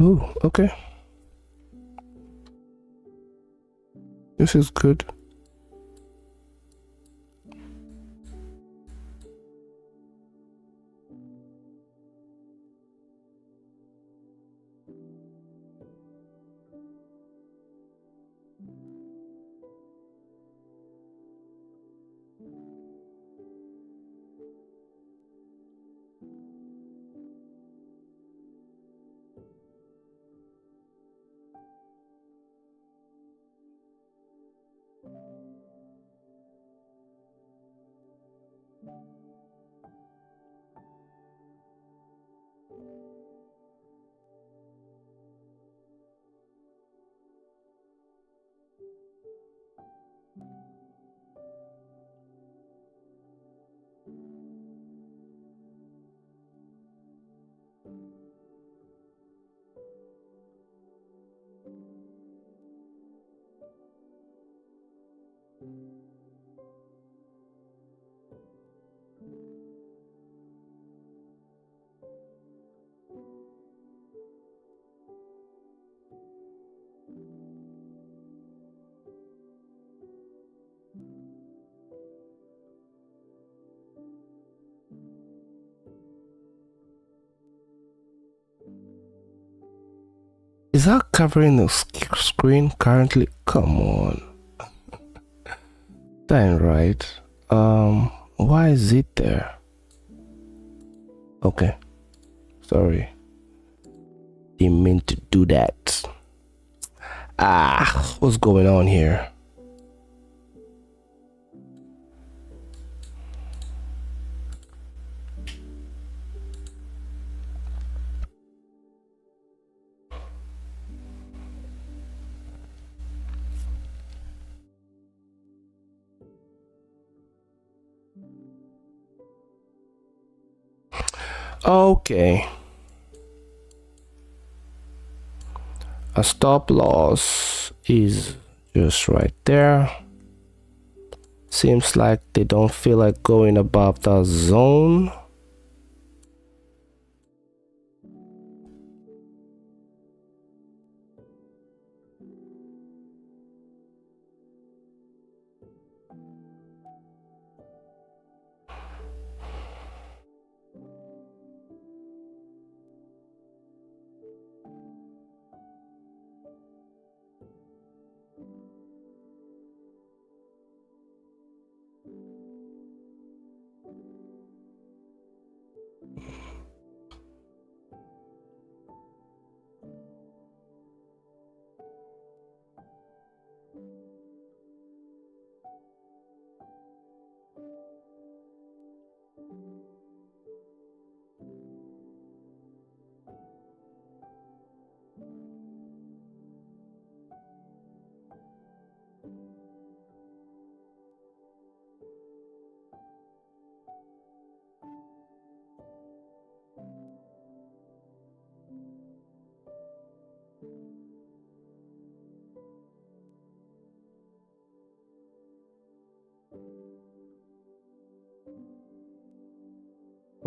Ooh, okay. This is good. Is that covering the screen currently? Come on. That ain't right. Why is it there? Okay. Sorry. Didn't mean to do that. What's going on here? Okay. A stop loss is just right there. Seems like they don't feel like going above that zone.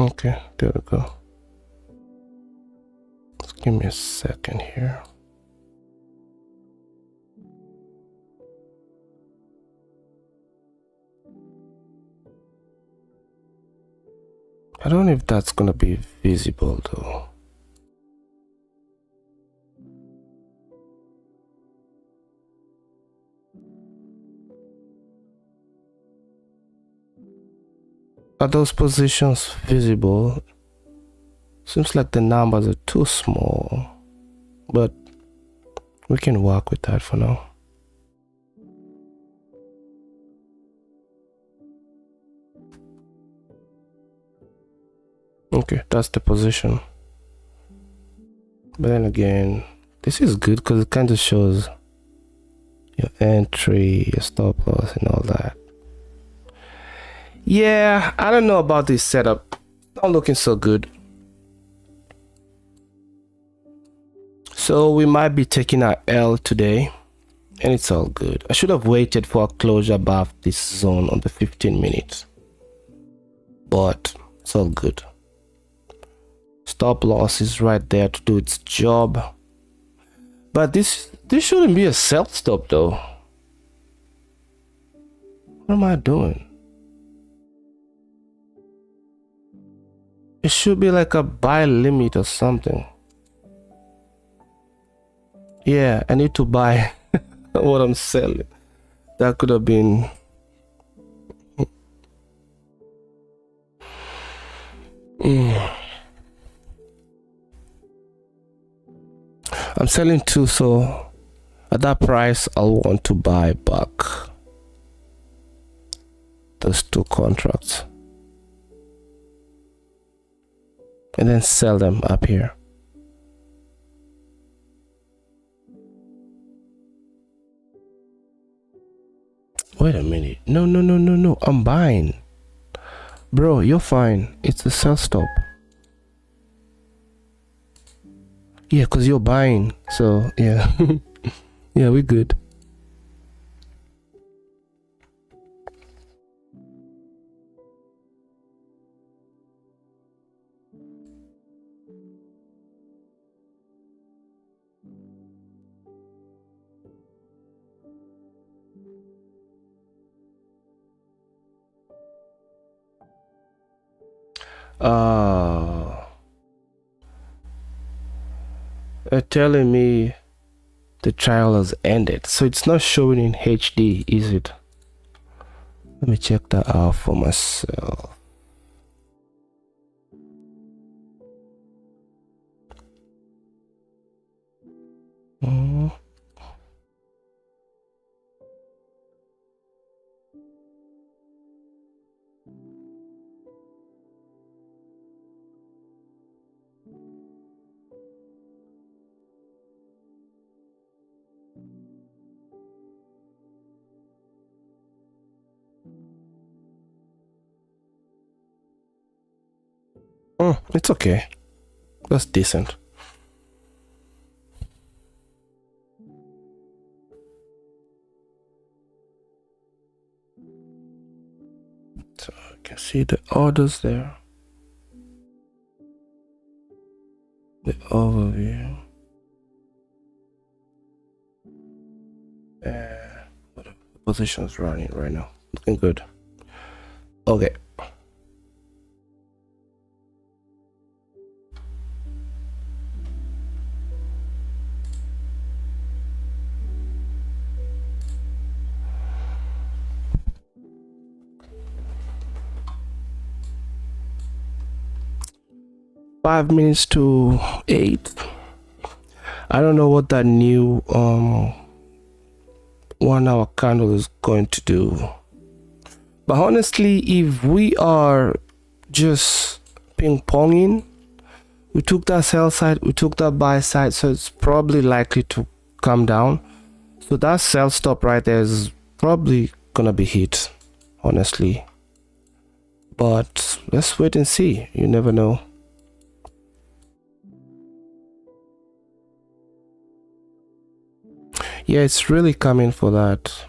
Okay, there we go. Just give me a second here. I don't know if that's gonna be visible though. Are those positions visible? Seems like the numbers are too small, but we can work with that for now. Okay, that's the position. But then again, this is good because it kind of shows your entry, your stop loss, and all that. Yeah, I don't know about this setup. Not looking so good. So we might be taking our L today, and it's all good. I should have waited for a closure above this zone on the 15 minutes, but it's all good. Stop loss is right there to do its job, but this shouldn't be a sell stop though. What am I doing? It should be like a buy limit or something. Yeah, I need to buy what I'm selling. That could have been I'm selling two, so at that price I'll want to buy back those two contracts and then sell them up here. Wait a minute. No. I'm buying. Bro, you're fine. It's a sell stop. Yeah, because you're buying. So, yeah. Yeah, we're good. telling me the trial has ended, so it's not showing in HD, is it? Let me check that out for myself. It's okay. That's decent. So I can see the orders there. The overview. What the position's running right now. Looking good. Okay. Five minutes to 8. I don't know what that new 1 hour candle is going to do, but honestly, if we are just ping-ponging, we took that sell side, we took that buy side, so it's probably likely to come down. So that sell stop right there is probably gonna be hit, honestly, but let's wait and see. You never know. Yeah, it's really coming for that.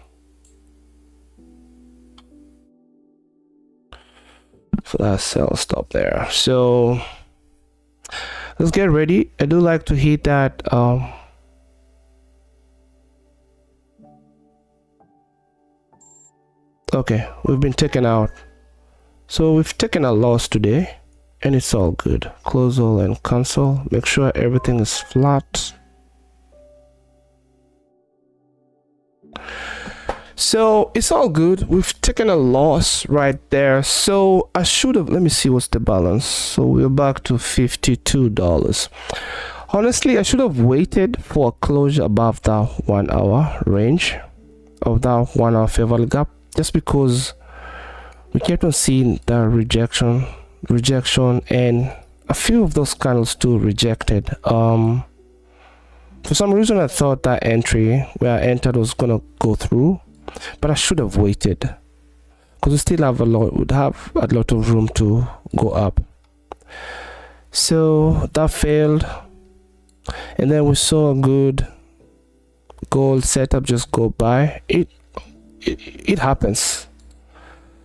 For that sell stop there. So let's get ready. I do like to hit that okay, we've been taken out. So we've taken a loss today, and it's all good. Close all and cancel. Make sure everything is flat. So it's all good. We've taken a loss right there. So I should have, let me see what's the balance. So we're back to $52. Honestly, I should have waited for a closure above that 1 hour range of that 1 hour fair value gap, just because we kept on seeing the rejection, and a few of those candles too rejected. For some reason I thought that entry where I entered was gonna go through, but I should have waited, because we still have would have a lot of room to go up. So that failed, and then we saw a good gold setup just go by. It happens,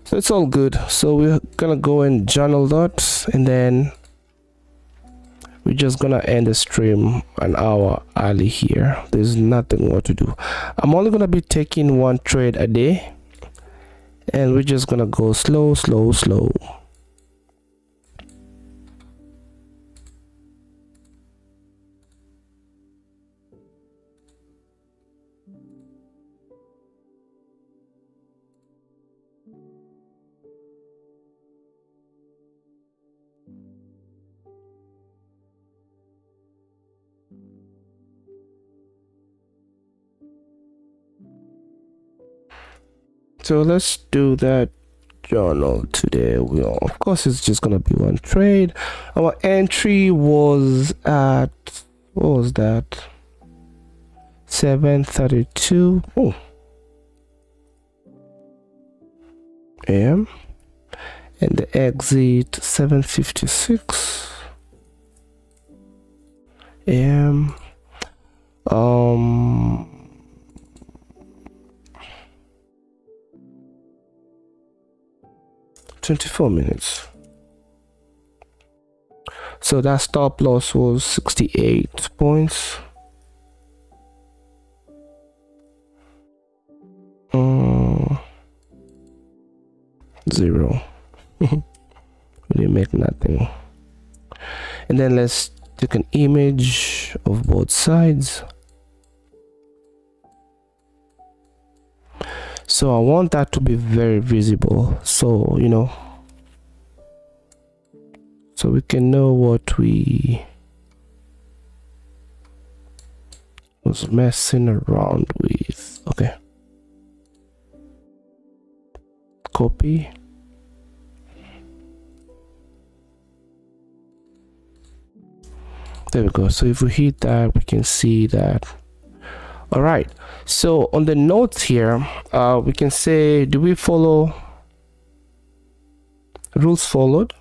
so it's all good. So we're gonna go and journal that, and then we're just gonna end the stream an hour early here. There's nothing more to do. I'm only gonna be taking 1 trade a day, and we're just gonna go slow. So let's do that journal today. Of course, it's just gonna be 1 trade. Our entry was at, what was that, 7:32 a.m. and the exit 7:56 a.m. 24 minutes. So that stop loss was 68 points. Zero. We didn't make nothing. And then let's take an image of both sides. So I want that to be very visible, so you know, so we can know what we was messing around with. Okay, copy. There we go. So if we hit that, we can see that. All right, so on the notes here, we can say, do we follow rules followed?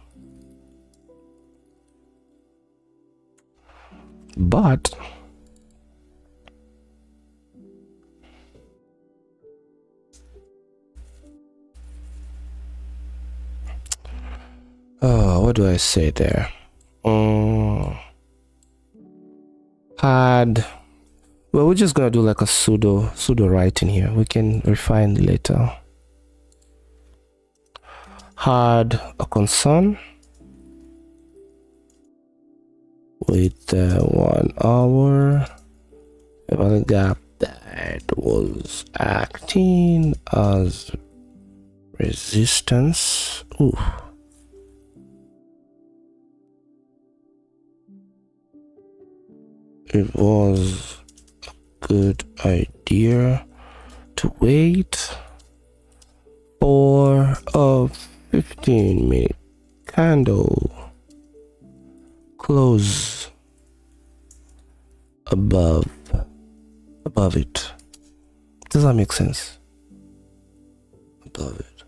But what do I say there? Had, well, we're just gonna do like a pseudo writing here. We can refine later. Had a concern with 1 hour valid gap that was acting as resistance. Ooh. It was a good idea to wait for a 15-minute candle close above it. Does that make sense? Above it.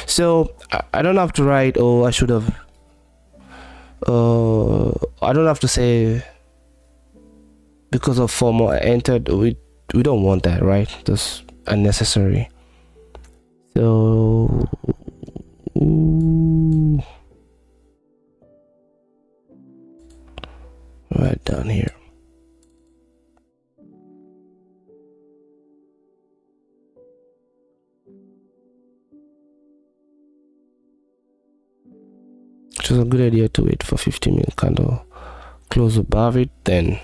So I don't have to write, oh, I should have, I don't have to say because of formal I entered. We don't want that, right? That's unnecessary. So right down here. Which is a good idea to wait for 15-minute candle close above it, then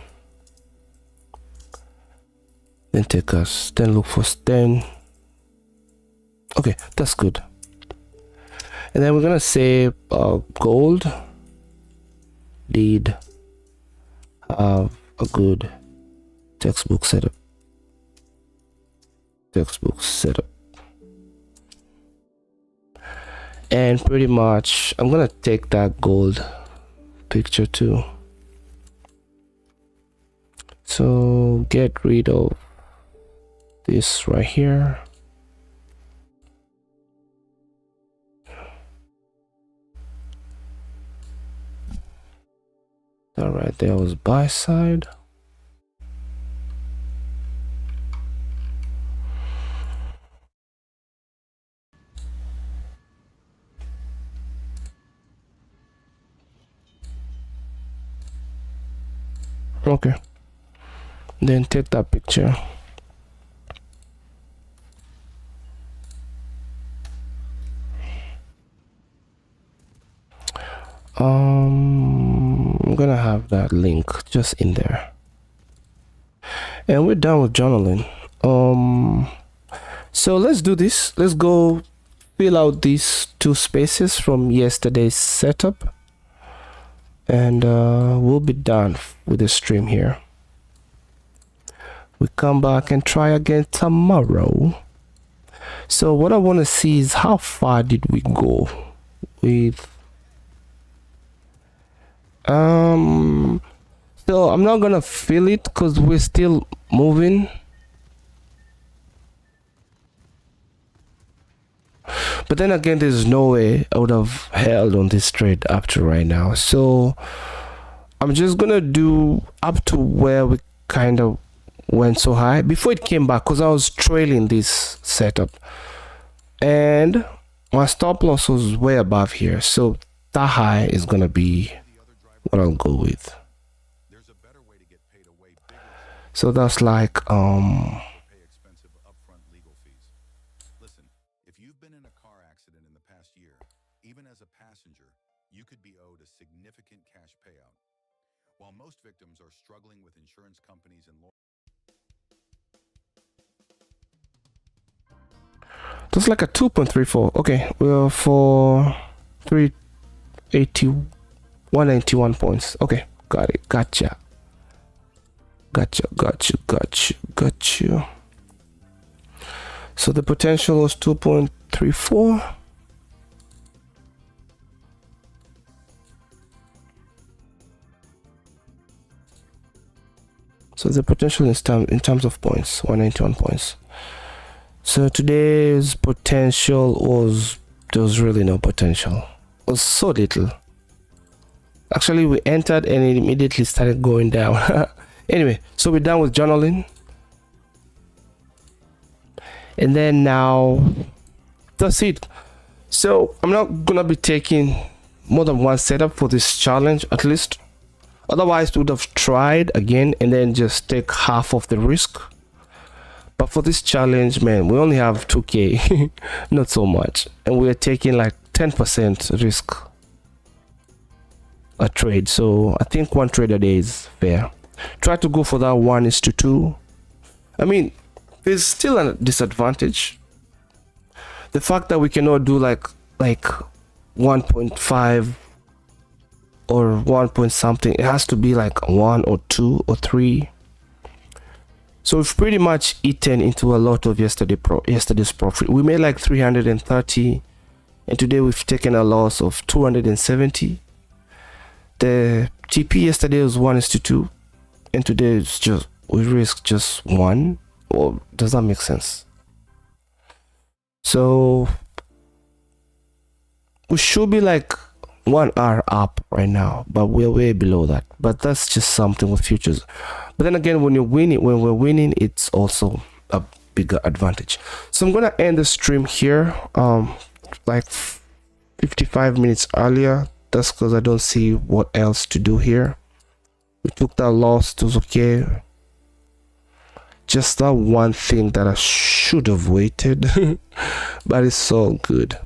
take us, then look for 10. Okay, that's good. And then we're gonna say gold did have a good textbook setup. And pretty much I'm gonna take that gold picture too. So get rid of this right here. That right there was buy side. Okay, then take that picture. I'm gonna have that link just in there, and we're done with journaling. So let's do this. Let's go fill out these 2 spaces from yesterday's setup, and we'll be done with the stream here. We come back and try again tomorrow. So what I want to see is how far did we go with so I'm not gonna fill it because we're still moving, but then again there's no way I would have held on this trade up to right now. So I'm just gonna do up to where we kind of went so high before it came back, because I was trailing this setup and my stop loss was way above here. So that high is gonna be what I'll go with. So that's like
pay expensive upfront legal fees. Listen, if you've been in a car accident in the past year, even as a passenger, you could be owed a significant cash payout. While most victims are struggling with insurance companies and lawyers.
That's like a 2.34. Okay, well, for 380, 191 points. Okay, got it. Gotcha. So the potential was 2.34. So the potential in terms of points, 191 points. So today's potential there was really no potential. It was so little. Actually, we entered and it immediately started going down. Anyway, so we're done with journaling. And then now, that's it. So I'm not gonna be taking more than one setup for this challenge, at least. Otherwise, we would have tried again and then just take half of the risk. But for this challenge, man, we only have 2k, not so much. And we're taking like 10% risk a trade. So I think one trade a day is fair. Try to go for that 1:2. I mean, there's still a disadvantage. The fact that we cannot do like 1.5 or 1 point something, it has to be like 1 or 2 or 3. So we've pretty much eaten into a lot of yesterday's profit. We made like 330, and today we've taken a loss of 270. The TP yesterday was 1:2, and today it's just we risk just 1. Or does that make sense? So we should be like 1 hour up right now, but we're way below that. But that's just something with futures. But then again, when we're winning, it's also a bigger advantage. So I'm gonna end the stream here, like 55 minutes earlier. That's because I don't see what else to do here. We took that loss, it was okay. Just that one thing that I should have waited, but it's all good.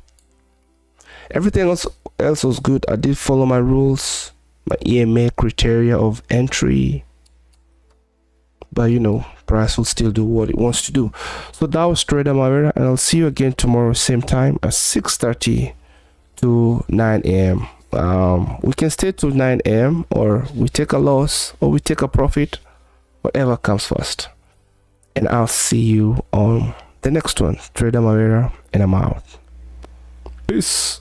Everything else was good. I did follow my rules, my EMA criteria of entry, but you know, price will still do what it wants to do. So that was Trader Mavera, and I'll see you again tomorrow same time at 6:30 to 9 a.m. We can stay to 9 a.m. or we take a loss or we take a profit, whatever comes first. And I'll see you on the next one. Trader Mavera, and I'm out. Peace.